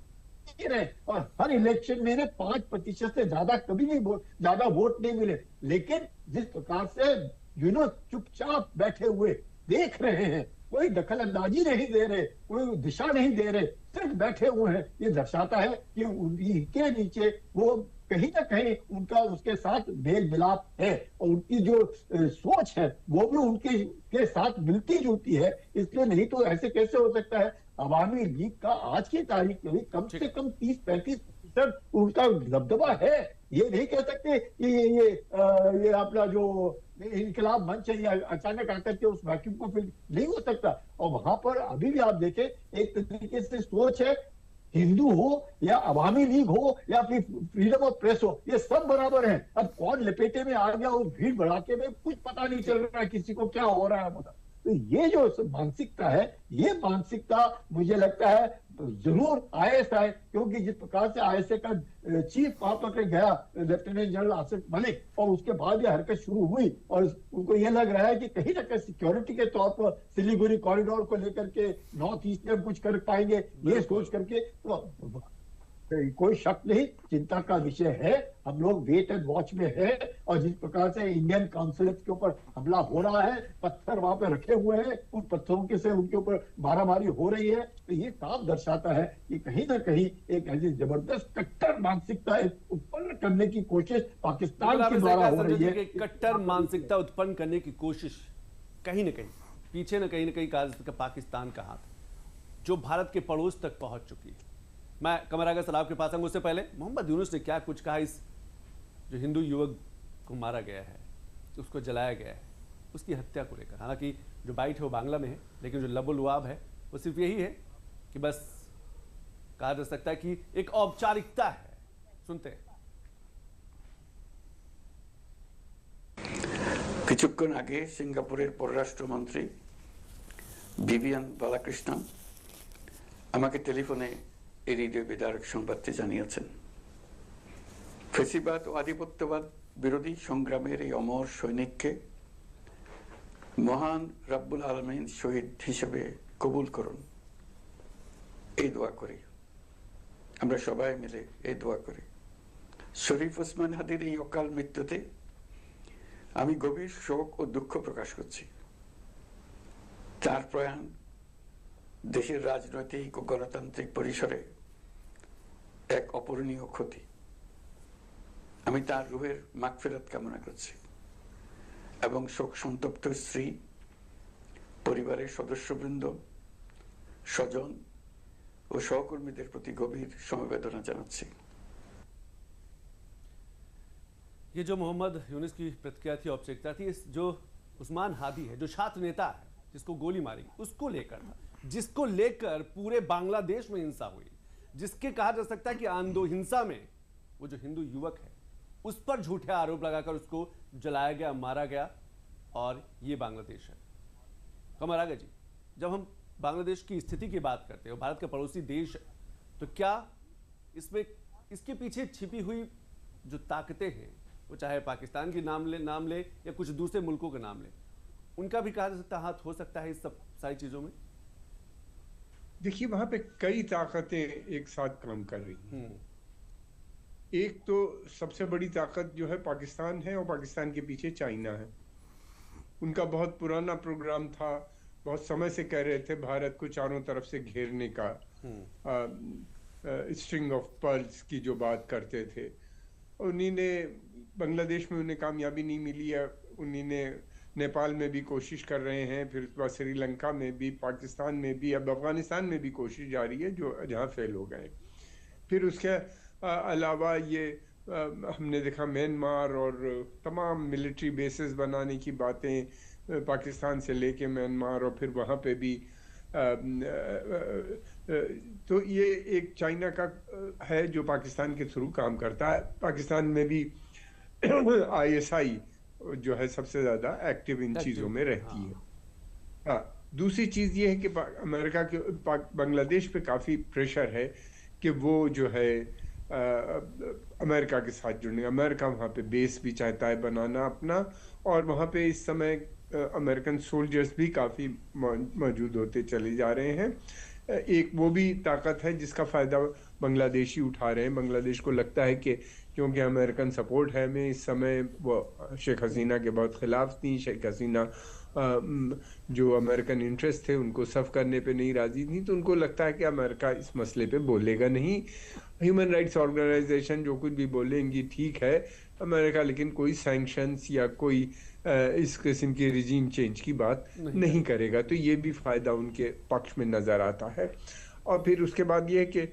रहे, और हर इलेक्शन में 5% से ज्यादा कभी नहीं ज्यादा वोट नहीं मिले। लेकिन जिस प्रकार से चुपचाप बैठे हुए देख रहे हैं, कोई दखल अंदाजी नहीं दे रहे, कोई दिशा नहीं दे रहे, सिर्फ बैठे हुए हैं, ये दर्शाता है कि उनके नीचे वो कहीं ना कहीं उनका उसके साथ मेल मिलाप है, और उनकी जो सोच है वो भी उनके साथ मिलती जुलती है। इसलिए नहीं तो ऐसे कैसे हो सकता है? अवामी लीग का आज की तारीख में भी कम से कम 30-35% उनका दबदबा है। ये नहीं कह सकते कि ये अपना जो इनकलाब मंच है या अचानक आकर के उस वैक्यूम को फिल नहीं हो सकता। और वहां पर अभी भी आप देखें, एक तरीके से सोच है, हिंदू हो या अवामी लीग हो या फिर फ्रीडम ऑफ प्रेस हो, ये सब बराबर है। अब कौन लपेटे में आ गया उस भीड़ भड़ाके में, कुछ पता नहीं चल रहा है किसी को क्या हो रहा है। तो ये जो मानसिकता है, ये मानसिकता मुझे लगता है जरूर आईएसआई, क्योंकि जिस प्रकार से आईएसआई का चीफ वहां पर गया लेफ्टिनेंट जनरल आसिफ मलिक, और उसके बाद ये हरकत शुरू हुई, और उनको ये लग रहा है कि कहीं ना कहीं सिक्योरिटी के तौर पर सिलीगुड़ी कॉरिडोर को लेकर के नॉर्थ ईस्ट में कुछ कर पाएंगे, ये सोच करके तो कोई शक नहीं, चिंता का विषय है। हम लोग वेट एंड वॉच में है, और जिस प्रकार से इंडियन काउंसलेट के ऊपर हमला हो रहा है, पत्थर वहां पे रखे हुए हैं, उन पत्थरों के से उनके ऊपर मारामारी हो रही है, तो ये साफ दर्शाता है कि कहीं ना कहीं एक ऐसी जबरदस्त कट्टर मानसिकता उत्पन्न करने की कोशिश पाकिस्तान के द्वारा हो रही है। कट्टर मानसिकता उत्पन्न करने की कोशिश कहीं ना कहीं पीछे न कहीं कहा पाकिस्तान का हाथ, जो भारत के पड़ोस तक पहुंच चुकी है। मैं कमर आगा सलाब के पास आऊंगा, उससे पहले मोहम्मद यूनुस ने क्या कुछ कहा इस जो हिंदू युवक को मारा गया है, उसको जलाया गया है, उसकी हत्या को लेकर। हालांकि जो बाइट है वो बांग्ला में है, लेकिन जो लबो लुआब है वो सिर्फ यही है कि बस कहा जा सकता है कि एक औपचारिकता है। सुनते हैं। কিছুক্ষণ আগে সিঙ্গাপুরের পররাষ্ট্রমন্ত্রী ভিভিয়ান বালাকৃষ্ণন আমাকে টেলিফোনে এই হৃদয় বিদারক সংবাদটি জানিয়েছেন। ফেসিবাদ ও আধিপত্যবাদ বিরোধী সংগ্রামের এই অমর সৈনিককে মহান রব্বুল আলামিন শহীদ হিসেবে কবুল করুন, এই দোয়া করি। আমরা সবাই মিলে এই দোয়া করি। শরীফ ওসমান হাদির এই অকাল মৃত্যুতে আমি গভীর শোক ও দুঃখ প্রকাশ করছি। তার প্রয়াণ দেশের রাজনৈতিক ও গণতান্ত্রিক পরিসরে এক অপূরণীয় ক্ষতি। আমি তার রুহের মাগফিরাত কামনা করছি এবং শোক সন্তপ্ত স্ত্রী, পরিবারের সদস্যবৃন্দ, স্বজন ও সহকর্মীদের প্রতি গভীর সমবেদনা জানাচ্ছি। ये जो मोहम्मद यूनिस की प्रतिक्रिया थी, औपचारिकता थी, जो उस्मान हादी है, जो छात्र नेता है जिसको गोली मारी, उसको लेकर था, जिसको लेकर पूरे बांग्लादेश में हिंसा हुई, जिसके कहा जा सकता है कि हिंसा में वो जो हिंदू युवक है उस पर झूठे आरोप लगाकर उसको जलाया गया, मारा गया। और ये बांग्लादेश है। कमर आगा जी, जब हम बांग्लादेश की स्थिति की बात करते हैं, भारत का पड़ोसी देश है, तो क्या इसमें इसके पीछे छिपी हुई जो ताकतें हैं, वो चाहे पाकिस्तान की नाम ले या कुछ दूसरे मुल्कों का नाम ले, उनका भी कहा जा सकता हाथ हो सकता है इस सब सारी चीजों में? देखिए, वहां पे कई ताकतें एक साथ काम कर रही हैं। एक तो सबसे बड़ी ताकत जो है पाकिस्तान है, और पाकिस्तान के पीछे चाइना है। उनका बहुत पुराना प्रोग्राम था, बहुत समय से कह रहे थे भारत को चारों तरफ से घेरने का। स्ट्रिंग ऑफ पर्ल्स की जो बात करते थे, उन्हीं ने बांग्लादेश में उन्हें कामयाबी नहीं मिली है। उन्हीं ने नेपाल में भी कोशिश कर रहे हैं, फिर उसके बाद श्रीलंका में भी, पाकिस्तान में भी, अब अफगानिस्तान में भी कोशिश जारी है, जो जहाँ फेल हो गए। फिर उसके अलावा ये हमने देखा म्यांमार और तमाम मिलिट्री बेसेस बनाने की बातें पाकिस्तान से लेके म्यांमार, और फिर वहाँ पे भी तो ये एक चाइना का है जो पाकिस्तान के थ्रू काम करता है। पाकिस्तान में भी ISI जो है सबसे ज्यादा एक्टिव इन चीजों में रहती है। हाँ, दूसरी चीज ये है कि अमेरिका के बांग्लादेश पे काफी प्रेशर है कि वो जो है अमेरिका के साथ जुड़ने। अमेरिका वहाँ पे बेस भी चाहता है बनाना अपना, और वहाँ पे इस समय अमेरिकन सोल्जर्स भी काफ़ी मौजूद होते चले जा रहे हैं। एक वो भी ताकत है जिसका फ़ायदा बांग्लादेशी उठा रहे हैं। बांग्लादेश को लगता है कि क्योंकि अमेरिकन सपोर्ट है में, इस समय वो शेख हसीना के बहुत ख़िलाफ़ थी। शेख हसीना जो अमेरिकन इंटरेस्ट थे उनको सर्व करने पे नहीं राज़ी थी, तो उनको लगता है कि अमेरिका इस मसले पे बोलेगा नहीं। ह्यूमन राइट्स ऑर्गेनाइजेशन जो कुछ भी बोलेंगी ठीक है अमेरिका, लेकिन कोई सैंक्शंस या कोई इस किस्म की रिजीम चेंज की बात नहीं करेगा। तो ये भी फ़ायदा उनके पक्ष में नज़र आता है। और फिर उसके बाद ये कि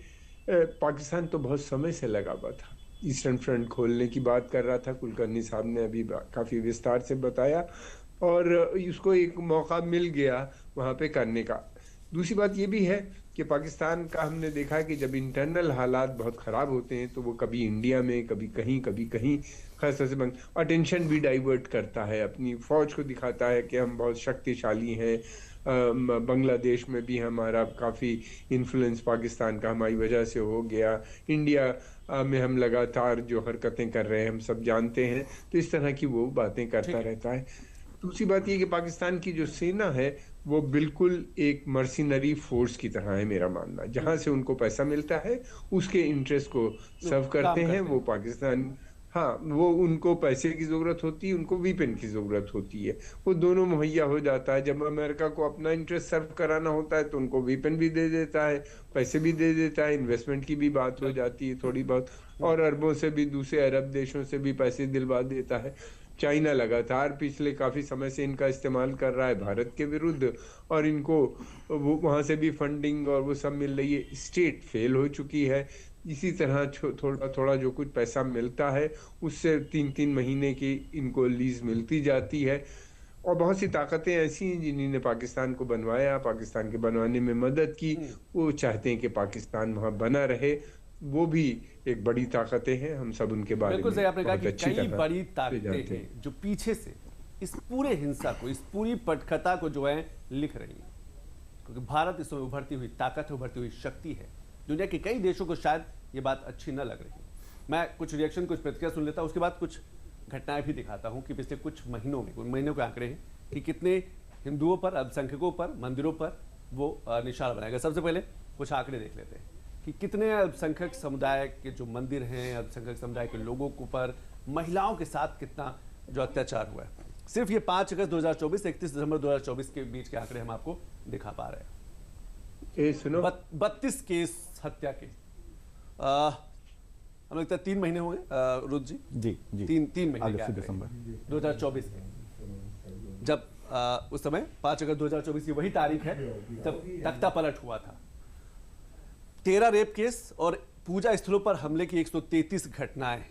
पाकिस्तान तो बहुत समय से लगा हुआ था, ईस्टर्न फ्रंट खोलने की बात कर रहा था। कुलकर्णी साहब ने अभी काफ़ी विस्तार से बताया, और उसको एक मौका मिल गया वहाँ पे करने का। दूसरी बात ये भी है कि पाकिस्तान का हमने देखा है कि जब इंटरनल हालात बहुत ख़राब होते हैं तो वो कभी इंडिया में, कभी कहीं खासतौर से अटेंशन भी डाइवर्ट करता है, अपनी फ़ौज को दिखाता है कि हम बहुत शक्तिशाली हैं। बांग्लादेश में भी हमारा काफ़ी इन्फ्लुएंस पाकिस्तान का हमारी वजह से हो गया। इंडिया में हम लगातार जो हरकतें कर रहे हैं हम सब जानते हैं। तो इस तरह की वो बातें करता रहता है। दूसरी बात ये कि पाकिस्तान की जो सेना है वो बिल्कुल एक मर्सिनरी फोर्स की तरह है, मेरा मानना। जहाँ से उनको पैसा मिलता है उसके इंटरेस्ट को सर्व करते हैं वो पाकिस्तान। हाँ, वो उनको पैसे की ज़रूरत होती है, उनको वीपन की ज़रूरत होती है, वो दोनों मुहैया हो जाता है। जब अमेरिका को अपना इंटरेस्ट सर्व कराना होता है तो उनको वीपन भी दे देता है, पैसे भी दे देता है, इन्वेस्टमेंट की भी बात हो जाती है थोड़ी बहुत, और अरबों से भी, दूसरे अरब देशों से भी पैसे दिलवा देता है। चाइना लगातार पिछले काफ़ी समय से इनका इस्तेमाल कर रहा है भारत के विरुद्ध, और इनको वो वहाँ से भी फंडिंग और वो सब मिल रही है। स्टेट फेल हो चुकी है। इसी तरह थोड़ा जो कुछ पैसा मिलता है उससे 3-3 महीने की इनको लीज मिलती जाती है। और बहुत सी ताकतें ऐसी हैं जिन्होंने पाकिस्तान को बनवाया, पाकिस्तान के बनवाने में मदद की। वो चाहते हैं कि पाकिस्तान वहाँ बना रहे। वो भी एक बड़ी ताकतें हैं, हम सब उनके बारे में आपने कहा कि अच्छी कई बड़ी ताकतें हैं जो पीछे से इस पूरे हिंसा को, इस पूरी पटकथा को जो है लिख रही हैं, क्योंकि भारत इस समय उभरती हुई ताकत है, उभरती हुई शक्ति है। दुनिया के कई देशों को शायद ये बात अच्छी न लग रही। मैं कुछ रिएक्शन, कुछ प्रतिक्रिया सुन लेता हूँ, उसके बाद कुछ घटनाएं भी दिखाता हूँ कि पिछले कुछ महीनों के आंकड़े हैं कि कितने हिंदुओं पर, अल्पसंख्यकों पर, मंदिरों पर वो निशाना बनाया गया। सबसे पहले कुछ आंकड़े देख लेते हैं कि कितने अल्पसंख्यक समुदाय के जो मंदिर हैं, अल्पसंख्यक समुदाय के लोगों के ऊपर, महिलाओं के साथ कितना जो अत्याचार हुआ है। सिर्फ ये 5 अगस्त 2024 से 31 दिसंबर 2024 के बीच के आंकड़े हम आपको दिखा पा रहे हैं। सुनो 32 केस हत्या के, हमें लगता है 3 महीने हो गए रुद्र जी। जी 3 महीने के दिसंबर 2024 के, जब उस समय 5 अगस्त 2024 की वही तारीख है जब तख्ता पलट हुआ था। 13 रेप केस और पूजा स्थलों पर हमले की 133 घटनाएं,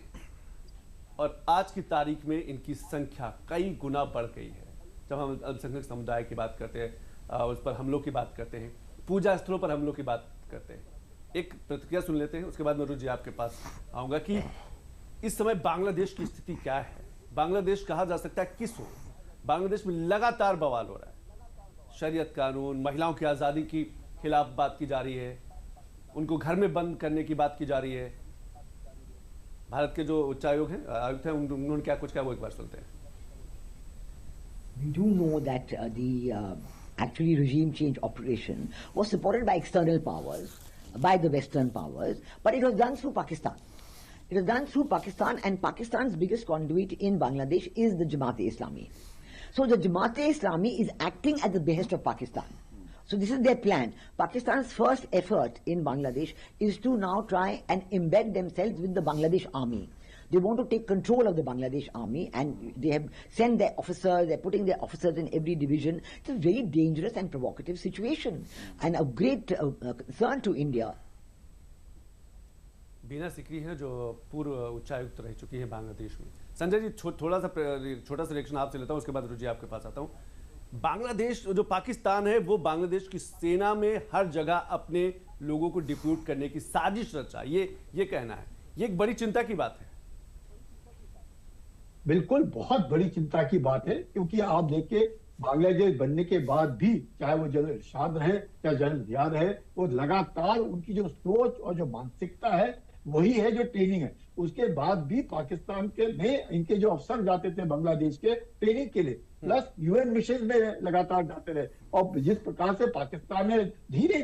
और आज की तारीख में इनकी संख्या कई गुना बढ़ गई है। जब हम अल्पसंख्यक समुदाय की बात करते हैं, उस पर हमलों की बात करते हैं, पूजा स्थलों पर हमलों की बात करते हैं। एक प्रतिक्रिया सुन लेते हैं, उसके बाद मैं जी आपके पास आऊंगा कि इस समय बांग्लादेश की स्थिति क्या है। बांग्लादेश कहा जा सकता है किस ओर? बांग्लादेश में लगातार बवाल हो रहा है, शरीयत कानून, महिलाओं की आज़ादी की खिलाफ बात की जा रही है, उनको घर में बंद करने की बात की जा रही है। भारत के जो उच्चायोग हैं, आयुक्त हैं, उन्होंने क्या कुछ कहा वो एक बार सुनते हैं। We do know that actually regime change operation was supported by external powers, by the Western powers, but it was done through Pakistan. It was done through Pakistan, and Pakistan's biggest conduit in Bangladesh is the Jamaat-e-Islami. So the Jamaat-e-Islami is acting at the behest of Pakistan. So this is their plan. Pakistan's first effort in Bangladesh is to now try and embed themselves with the Bangladesh army. They want to take control of the Bangladesh army, and they have sent their officers, they're putting their officers in every division. It's a very dangerous and provocative situation, and a great concern to India. बीना सिकरी है जो पूर्व उच्चायुक्त रह चुकी है बांग्लादेश में। संजय जी, छोटा सा रिएक्शन आपसे लेता हूँ, उसके बाद रुचि आपके पास आता हूँ। बांग्लादेश, जो पाकिस्तान है, वो बांग्लादेश की सेना में हर जगह अपने लोगों को डिप्यूट करने की साजिश रचा, ये कहना है। ये एक बड़ी चिंता की बात है। बिल्कुल, बहुत बड़ी चिंता की बात है, क्योंकि आप देखिए बांग्लादेश बनने के बाद भी, चाहे वो जनरल इरशाद रहे, चाहे जनरल जिया रहे, वो लगातार उनकी जो सोच और जो मानसिकता है वही है जो ट्रेनिंग है। उसके बाद भी पाकिस्तान के में इनके जो अफसर जाते थे बांग्लादेश के ट्रेनिंग के लिए, प्लस यूएन मिशन में लगातार जाते रहे, और जिस प्रकार से पाकिस्तान ने धीरे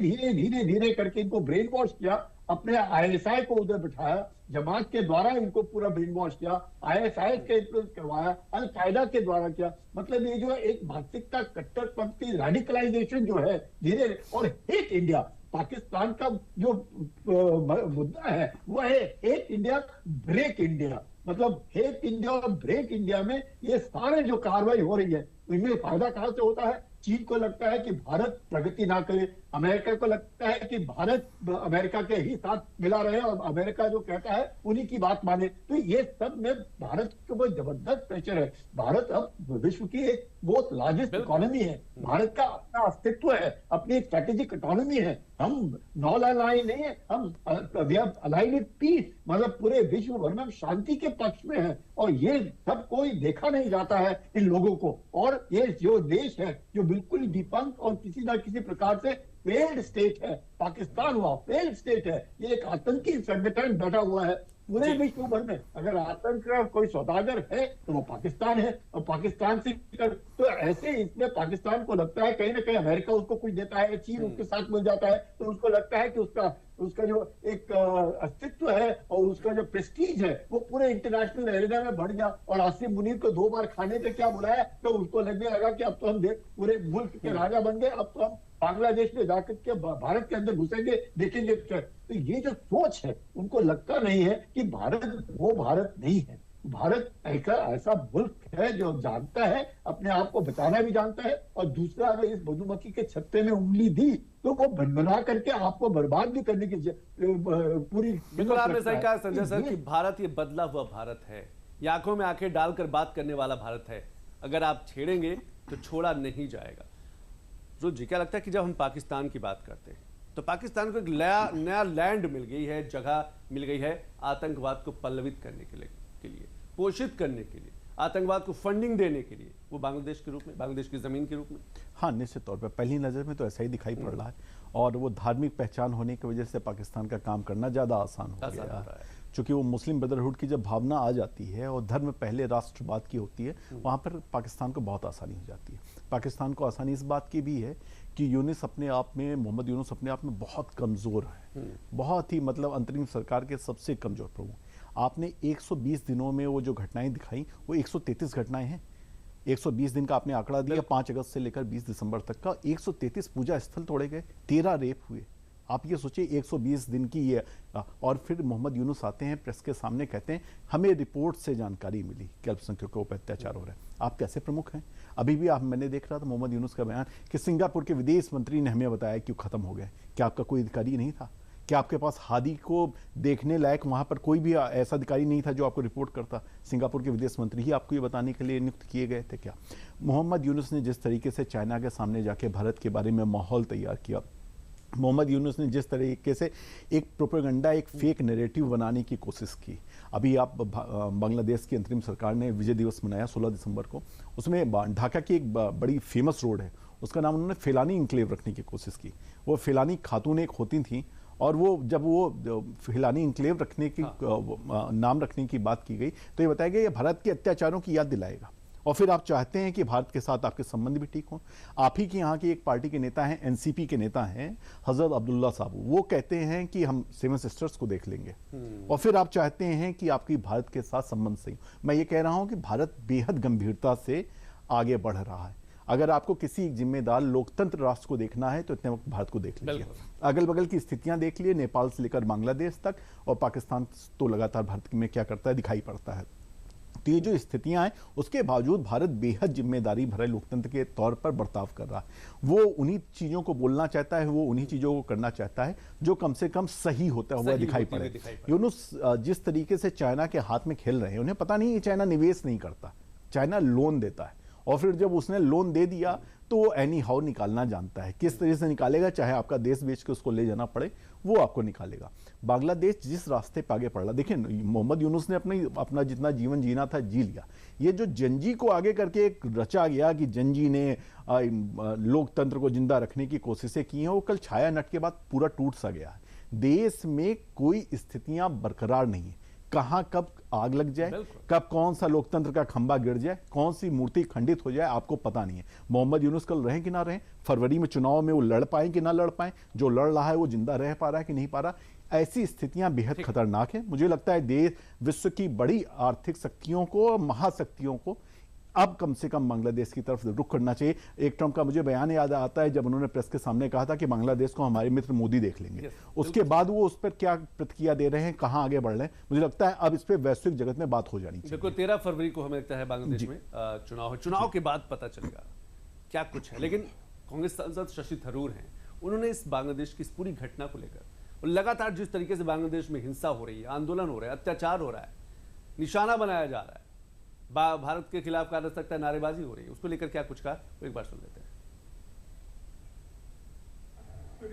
धीरे करके इनको ब्रेन वॉश किया, अपने आईएसआई को उधर बिठाया, जमात के द्वारा इनको पूरा ब्रेन वॉश किया, आईएसआई के इन्फ्लुएंस करवाया, अल कायदा के द्वारा किया। मतलब ये जो एक मानसिकता, कट्टरपंथी रेडिकलाइजेशन जो है धीरे, और हेट इंडिया, पाकिस्तान का जो मुद्दा है वो है हेट इंडिया, ब्रेक इंडिया। मतलब हेट इंडिया और ब्रेक इंडिया में ये सारे जो कार्रवाई हो रही है, इनमें फायदा कहां से होता है? चीन को लगता है कि भारत प्रगति ना करे, अमेरिका को लगता है कि भारत अमेरिका के ही साथ मिला रहे और अमेरिका जो कहता है उन्हीं की बात माने। तो ये सब में भारत के ऊपर जबरदस्त प्रेशर है। भारत अब विश्व की एक बहुत लार्जेस्ट इकोनॉमी है, भारत का अपना अस्तित्व है, अपनी स्ट्रेटेजिक इकोनॉमी है। हम नॉन अलाइन नहीं है, हम अलाइन विद पीस, मतलब पूरे विश्व भर में हम शांति के पक्ष में है, और ये सब कोई देखा नहीं जाता है इन लोगों को। और ये जो देश है जो बिल्कुल डिफंक्ट और किसी ना किसी प्रकार से फेल्ड स्टेट है, पाकिस्तान हुआ फेल्ड स्टेट है, ये एक आतंकी संगठन बैठा हुआ है पूरे विश्व भर में। अगर आतंक का कोई सौदागर है तो वो पाकिस्तान है, और पाकिस्तान से तो ऐसे इसमें पाकिस्तान को लगता है कहीं ना कहीं अमेरिका उसको कुछ देता है, चीन उसके साथ मिल जाता है, तो उसको लगता है कि उसका जो एक अस्तित्व है और उसका जो प्रेस्टीज है वो पूरे इंटरनेशनल एरिया में बढ़ गया। और आसिफ मुनीर को 2 बार खाने पे क्या बुलाया, तो उसको लगने लगा कि अब तो हम पूरे मुल्क के राजा बन गए, अब तो हम बांग्लादेश में जाकर के भारत के अंदर घुसेंगे, देखेंगे। तो ये जो सोच है, उनको लगता नहीं है कि भारत वो भारत नहीं है। भारत ऐसा मुल्क है जो जानता है, अपने आप को बचाना भी जानता है, और दूसरा अगर इस मधुमक्खी के छत्ते में उंगली दी तो वो बना करके आपको बर्बाद भी करने की पूरी। बिल्कुल आपने सही कहा संजय सर कि भारत ये बदला हुआ भारत है, ये आंखों में आंखें डालकर बात करने वाला भारत है। अगर आप छेड़ेंगे तो छोड़ा नहीं जाएगा। तो जी क्या लगता है कि जब हम पाकिस्तान की बात करते हैं तो पाकिस्तान को एक नया लैंड मिल गई है, जगह मिल गई है आतंकवाद को पल्लवित करने के लिए, पोषित करने के लिए, आतंकवाद को फंडिंग देने के लिए, वो बांग्लादेश के रूप में, बांग्लादेश की जमीन के रूप में। हाँ, निश्चित तौर पर पहली नज़र में तो ऐसा ही दिखाई पड़ रहा है, और वो धार्मिक पहचान होने की वजह से पाकिस्तान का काम करना ज़्यादा आसान हो गया है। चूंकि वो मुस्लिम ब्रदरहुड की जब भावना आ जाती है और धर्म पहले राष्ट्रवाद की होती है, वहाँ पर पाकिस्तान को बहुत आसानी हो जाती है। पाकिस्तान को आसानी इस बात की भी है कि यूनुस अपने आप में, मोहम्मद यूनुस अपने आप में बहुत कमज़ोर है, बहुत ही मतलब अंतरिम सरकार के सबसे कमज़ोर प्रमुख। आपने 120 दिनों में वो जो घटनाएं दिखाई, वो 133 घटनाएं हैं। 120 दिन का आपने आंकड़ा दिया, 5 अगस्त से लेकर 20 दिसंबर तक का 133 पूजा स्थल तोड़े गए, 13 रेप हुए। आप ये सोचिए 120 दिन की ये, और फिर मोहम्मद यूनुस आते हैं प्रेस के सामने, कहते हैं हमें रिपोर्ट से जानकारी मिली कि अल्पसंख्यकों पर अत्याचार हो रहा है। आप कैसे प्रमुख हैं? अभी भी मैंने देख रहा था मोहम्मद यूनुस का बयान कि सिंगापुर के विदेश मंत्री ने हमें बताया क्यों खत्म हो गए। क्या आपका कोई अधिकारी नहीं था? क्या आपके पास हादी को देखने लायक वहां पर कोई भी ऐसा अधिकारी नहीं था जो आपको रिपोर्ट करता? सिंगापुर के विदेश मंत्री ही आपको ये बताने के लिए नियुक्त किए गए थे क्या? मोहम्मद यूनुस ने जिस तरीके से चाइना के सामने जाके भारत के बारे में माहौल तैयार किया, मोहम्मद यूनुस ने जिस तरीके से एक प्रोपेगेंडा, एक फेक नैरेटिव बनाने की कोशिश की। अभी आप बांग्लादेश की अंतरिम सरकार ने विजय दिवस मनाया 16 दिसंबर को, उसमें ढाका की एक बड़ी फेमस रोड है, उसका नाम उन्होंने फेलानी इंक्लेव रखने की कोशिश की। वो फेलानी खातून एक होती थी, और वो जब वो फेलानी इंक्लेव रखने की नाम रखने की बात की गई तो ये बताया गया ये भारत के अत्याचारों की याद दिलाएगा, और फिर आप चाहते हैं कि भारत के साथ आपके संबंध भी ठीक हों। आप ही की यहाँ की एक पार्टी के नेता हैं, एनसीपी के नेता हैं हजरत अब्दुल्ला साहब, वो कहते हैं कि हम 7 सिस्टर्स को देख लेंगे, और फिर आप चाहते हैं कि आपकी भारत के साथ संबंध सही हो। मैं ये कह रहा हूं कि भारत बेहद गंभीरता से आगे बढ़ रहा है। अगर आपको किसी जिम्मेदार लोकतंत्र राष्ट्र को देखना है तो इतने वक्त भारत को देख लीजिए, अगल बगल की स्थितियां देख लिए, नेपाल से लेकर बांग्लादेश तक, और पाकिस्तान तो लगातार भारत में क्या करता है दिखाई पड़ता है। तो ये जो स्थितियां हैं उसके बावजूद भारत बेहद जिम्मेदारी भरे लोकतंत्र के तौर पर बर्ताव कर रहा है। वो उन्हीं चीजों को बोलना चाहता है, वो उन्हीं चीजों को करना चाहता है जो कम से कम सही होता हुआ दिखाई पड़े। यूनुस जिस तरीके से चाइना के हाथ में खेल रहे हैं, उन्हें पता नहीं है चाइना निवेश नहीं करता, चाइना लोन देता है, और फिर जब उसने लोन दे दिया तो वो एनी हाउ निकालना जानता है। किस तरह से निकालेगा, चाहे आपका देश बेच के उसको ले जाना पड़े, वो आपको निकालेगा। बांग्लादेश जिस रास्ते पे आगे बढ़ रहा, देखिए मोहम्मद यूनुस ने अपना जितना जीवन जीना था जी लिया। ये जो जंजी को आगे करके एक रचा गया कि जंजी ने लोकतंत्र को जिंदा रखने की कोशिशें की हैं, वो कल छाया नट के बाद पूरा टूट सा गया है। देश में कोई स्थितियां बरकरार नहीं है, कहां कब आग लग जाए, कब कौन सा लोकतंत्र का खंभा गिर जाए, कौन सी मूर्ति खंडित हो जाए, आपको पता नहीं है। मोहम्मद यूनुस कल रहे कि ना रहे, फरवरी में चुनाव में वो लड़ पाए कि ना लड़ पाए, जो लड़ रहा है वो जिंदा रह पा रहा है कि नहीं पा रहा, ऐसी स्थितियां बेहद खतरनाक है। मुझे लगता है देश, विश्व की बड़ी आर्थिक शक्तियों को, महाशक्तियों को अब कम से कम बांग्लादेश की तरफ रुख करना चाहिए। एक ट्रम्प का मुझे बयान याद आता है जब उन्होंने प्रेस के सामने कहा था कि बांग्लादेश को हमारे मित्र मोदी देख लेंगे। उसके बाद वो उस पर क्या प्रतिक्रिया दे रहे हैं, कहां आगे बढ़ रहे हैं, मुझे लगता है अब इस पर वैश्विक जगत में बात हो जानी चाहिए। बिल्कुल, 13 फरवरी को हमें लगता है बांग्लादेश में चुनाव है, चुनाव के बाद पता चलेगा क्या कुछ है। लेकिन कांग्रेस सांसद शशि थरूर हैं, उन्होंने इस बांग्लादेश की इस पूरी घटना को लेकर, लगातार जिस तरीके से बांग्लादेश में हिंसा हो रही है, आंदोलन हो रहा है, अत्याचार हो रहा है, निशाना बनाया जा रहा है, भारत के खिलाफ कहा जा सकता है नारेबाजी हो रही है, उसको लेकर क्या कुछ कहा, वो एक बार सुन लेते हैं।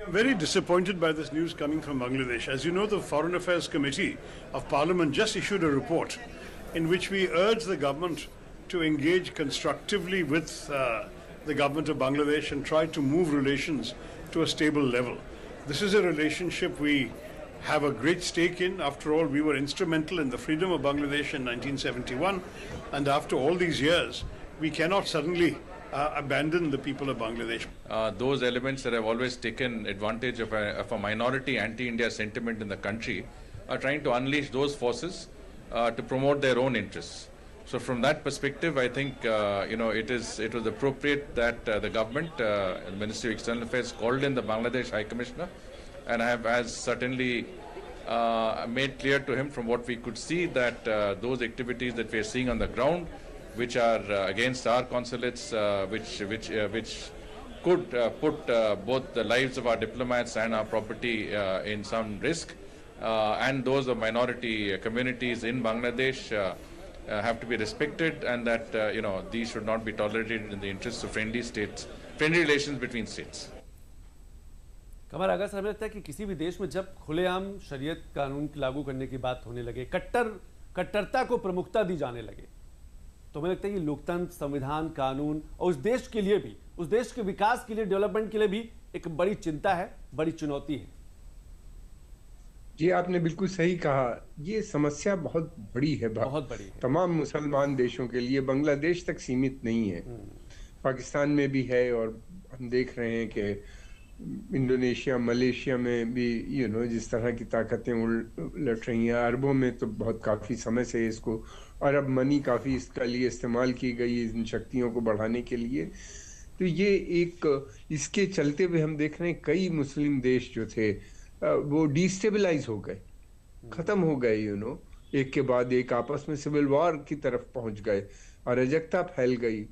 I'm very disappointed by this news coming from Bangladesh. As you know, the Foreign Affairs Committee of Parliament just issued a report in which we urge the government to engage constructively with the government of Bangladesh and try to move relations to a stable level. This is a relationship we have a great stake in. After all, we were instrumental in the freedom of Bangladesh in 1971, and after all these years, we cannot suddenly abandon the people of Bangladesh. Those elements that have always taken advantage of a minority anti-India sentiment in the country are trying to unleash those forces to promote their own interests. So from that perspective, I think it was appropriate that the government, the Ministry of External Affairs, called in the Bangladesh High Commissioner, and has certainly made clear to him from what we could see that those activities that we are seeing on the ground, which are against our consulates, which could put both the lives of our diplomats and our property in some risk, and those of minority communities in Bangladesh have to be respected, and that these should not be tolerated in the interests of friendly relations between states. कमर अगर समझ लगता है कि किसी भी देश में जब खुलेआम शरीयत कानून लागू करने की बात होने लगे, कट्टरता को प्रमुखता दी जाने लगे, तो मुझे लगता है कि लोकतंत्र, संविधान, कानून और उस देश के लिए भी, उस देश के विकास के लिए, डेवलपमेंट के लिए भी एक बड़ी चिंता है, बड़ी चुनौती है। जी, आपने बिल्कुल सही कहा। ये समस्या बहुत बड़ी है, बहुत बड़ी है। तमाम मुसलमान देशों के लिए, बांग्लादेश तक सीमित नहीं है, पाकिस्तान में भी है, और हम देख रहे हैं कि इंडोनेशिया, मलेशिया में भी जिस तरह की ताकतें उलट रही हैं। अरबों में तो बहुत काफ़ी समय से इसको अरब मनी काफ़ी इसके लिए इस्तेमाल की गई, इन शक्तियों को बढ़ाने के लिए। तो ये एक, इसके चलते हुए हम देख रहे हैं कई मुस्लिम देश जो थे वो डिस्टेबलाइज हो गए, ख़त्म हो गए, एक के बाद एक आपस में सिविल वॉर की तरफ पहुंच गए, अराजकता फैल गई।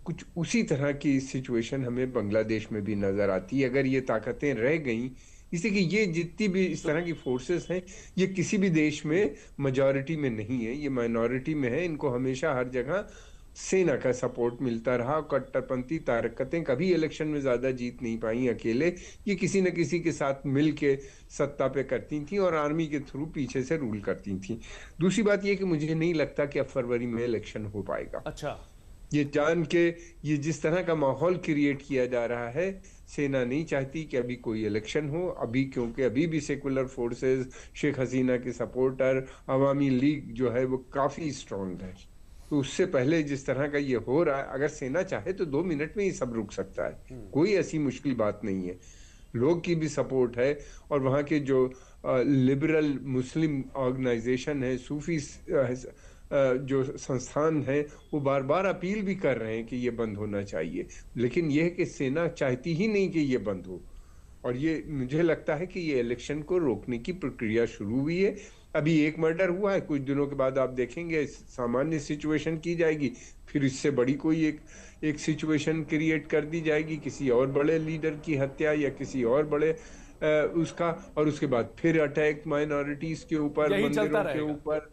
कुछ उसी तरह की सिचुएशन हमें बांग्लादेश में भी नजर आती है अगर ये ताकतें रह गईं। इसलिए कि ये जितनी भी इस तरह की फोर्सेस हैं, ये किसी भी देश में मेजॉरिटी में नहीं है, ये माइनॉरिटी में है। इनको हमेशा हर जगह सेना का सपोर्ट मिलता रहा। कट्टरपंथी ताकतें कभी इलेक्शन में ज्यादा जीत नहीं पाई अकेले, ये किसी न किसी के साथ मिल के सत्ता पे करती थी और आर्मी के थ्रू पीछे से रूल करती थी। दूसरी बात ये कि मुझे नहीं लगता कि अब फरवरी में इलेक्शन हो पाएगा। अच्छा, ये जान के ये जिस तरह का माहौल क्रिएट किया जा रहा है, सेना नहीं चाहती कि अभी कोई इलेक्शन हो अभी, क्योंकि अभी भी सेकुलर फोर्सेस, शेख हसीना के सपोर्टर, अवामी लीग जो है वो काफी स्ट्रांग है। तो उससे पहले जिस तरह का ये हो रहा है, अगर सेना चाहे तो 2 मिनट में ये सब रुक सकता है, कोई ऐसी मुश्किल बात नहीं है। लोग की भी सपोर्ट है, और वहाँ के जो लिबरल मुस्लिम ऑर्गेनाइजेशन है, सूफी जो संस्थान है, वो बार बार अपील भी कर रहे हैं कि ये बंद होना चाहिए। लेकिन यह है कि सेना चाहती ही नहीं कि ये बंद हो, और ये मुझे लगता है कि ये इलेक्शन को रोकने की प्रक्रिया शुरू हुई है। अभी एक मर्डर हुआ है, कुछ दिनों के बाद आप देखेंगे सामान्य सिचुएशन की जाएगी, फिर इससे बड़ी कोई एक सिचुएशन क्रिएट कर दी जाएगी, किसी और बड़े लीडर की हत्या या किसी और बड़े उसका, और उसके बाद फिर अटैक माइनॉरिटीज के ऊपर, मंदिरों के ऊपर।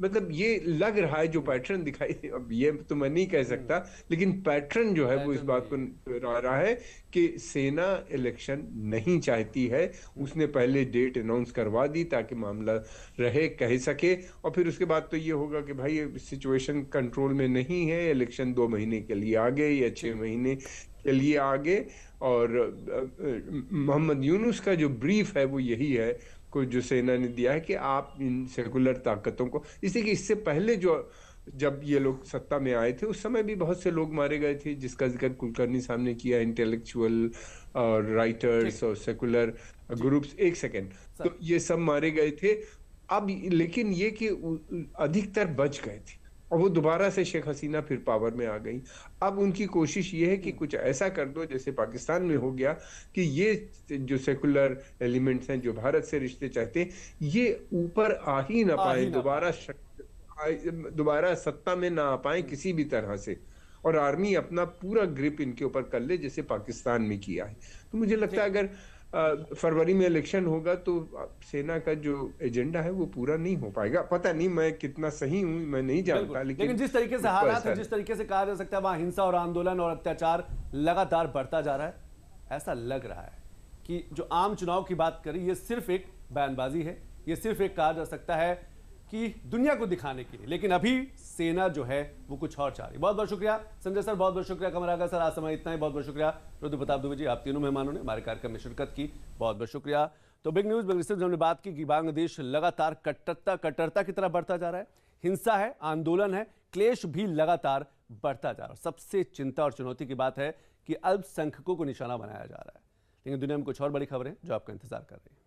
मतलब ये लग रहा है जो पैटर्न दिखाई, अब ये तो मैं नहीं कह सकता, लेकिन पैटर्न जो है वो इस बात को आ रहा है कि सेना इलेक्शन नहीं चाहती है। उसने पहले डेट अनाउंस करवा दी ताकि मामला रहे, कह सके, और फिर उसके बाद तो ये होगा कि भाई सिचुएशन कंट्रोल में नहीं है, इलेक्शन 2 महीने के लिए आगे या 6 महीने के लिए आगे। और मोहम्मद यूनुस का जो ब्रीफ है वो यही है को जो सेना ने दिया है कि आप इन सेकुलर ताकतों को, इसलिए कि इससे पहले जब ये लोग सत्ता में आए थे उस समय भी बहुत से लोग मारे गए थे, जिसका जिक्र कुलकर्णी साहब ने किया, इंटेलेक्चुअल और राइटर्स और सेकुलर ग्रुप्स। एक सेकेंड, तो ये सब मारे गए थे। अब लेकिन ये कि अधिकतर बच गए थे, और वो दोबारा से शेख हसीना फिर पावर में आ गई। अब उनकी कोशिश ये है कि कुछ ऐसा कर दो जैसे पाकिस्तान में हो गया, कि ये जो सेकुलर एलिमेंट्स हैं जो भारत से रिश्ते चाहते हैं, ये ऊपर आ ही ना पाए, दोबारा सत्ता में ना आ पाए किसी भी तरह से, और आर्मी अपना पूरा ग्रिप इनके ऊपर कर ले जैसे पाकिस्तान में किया है। तो मुझे लगता है अगर फरवरी में इलेक्शन होगा तो सेना का जो एजेंडा है वो पूरा नहीं हो पाएगा। पता नहीं मैं कितना सही हूं, मैं नहीं जानता, लेकिन जिस तरीके से हालात है, जिस तरीके से कहा जा सकता है वहां हिंसा और आंदोलन और अत्याचार लगातार बढ़ता जा रहा है, ऐसा लग रहा है कि जो आम चुनाव की बात करी, ये सिर्फ एक बयानबाजी है, ये सिर्फ एक कहा जा सकता है कि दुनिया को दिखाने के लिए, लेकिन अभी सेना जो है वो कुछ और चाह रही। बहुत बहुत शुक्रिया संजय सर, बहुत बहुत शुक्रिया कमर आगा सर, आज समय इतना ही। बहुत बहुत शुक्रिया रुद्र प्रताप दुबे जी, आप तीनों मेहमानों ने हमारे कार्यक्रम में शिरकत की, बहुत बहुत शुक्रिया। तो बिग न्यूज बांग्लादेश हमने बात की कि बांग्लादेश लगातार कट्टरता की तरफ बढ़ता जा रहा है, हिंसा है, आंदोलन है, क्लेश भी लगातार बढ़ता जा रहा है। सबसे चिंता और चुनौती की बात है कि अल्पसंख्यकों को निशाना बनाया जा रहा है। लेकिन दुनिया में कुछ और बड़ी खबरें जो आपका इंतजार कर रही है।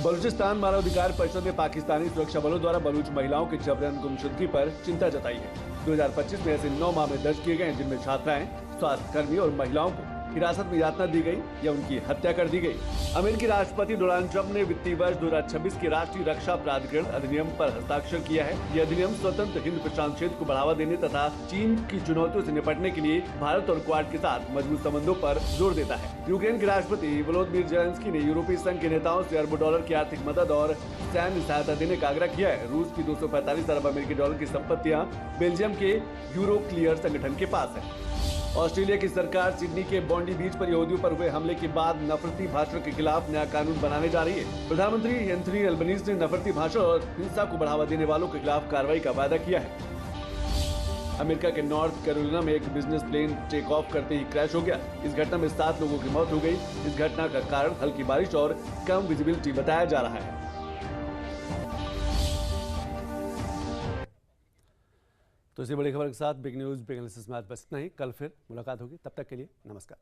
बलूचिस्तान मानवाधिकार परिषद ने पाकिस्तानी सुरक्षा बलों द्वारा बलूच महिलाओं के जबरन गुमशुदगी पर चिंता जताई है। 2025 में ऐसे 9 मामले दर्ज किए गए हैं जिनमें छात्राएं, स्वास्थ्य कर्मी और महिलाओं को हिरासत में यातना दी गई या उनकी हत्या कर दी गई। अमेरिकी राष्ट्रपति डोनाल्ड ट्रंप ने वित्तीय वर्ष 2026 के राष्ट्रीय रक्षा प्राधिकरण अधिनियम पर हस्ताक्षर किया है। यह अधिनियम स्वतंत्र हिंद प्रशांत क्षेत्र को बढ़ावा देने तथा चीन की चुनौतियों से निपटने के लिए भारत और क्वाड के साथ मजबूत संबंधों पर जोर देता है। यूक्रेन के राष्ट्रपति वोलोदिमीर ज़ेलेंस्की ने यूरोपीय संघ के नेताओं से अरबों डॉलर की आर्थिक मदद और सैन्य सहायता देने का आग्रह किया है। रूस की 245 अरब अमेरिकी डॉलर की संपत्तियां बेल्जियम के यूरो क्लियर संगठन के पास है। ऑस्ट्रेलिया की सरकार सिडनी के बॉन्डी बीच पर यहूदियों पर हुए हमले के बाद नफरती भाषण के खिलाफ नया कानून बनाने जा रही है। प्रधानमंत्री एंथनी अल्बनीज ने नफरती भाषण और हिंसा को बढ़ावा देने वालों के खिलाफ कार्रवाई का वादा किया है। अमेरिका के नॉर्थ कैरोलिना में एक बिजनेस प्लेन टेक ऑफ करते ही क्रैश हो गया। इस घटना में 7 लोगों की मौत हो गई। इस घटना का कारण हल्की बारिश और कम विजिबिलिटी बताया जा रहा है। तो इसी बड़ी खबर के साथ बिग न्यूज बिग एनालिसिस में आज बस इतना ही। कल फिर मुलाकात होगी, तब तक के लिए नमस्कार।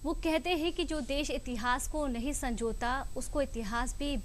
वो कहते हैं कि जो देश इतिहास को नहीं संजोता उसको इतिहास भी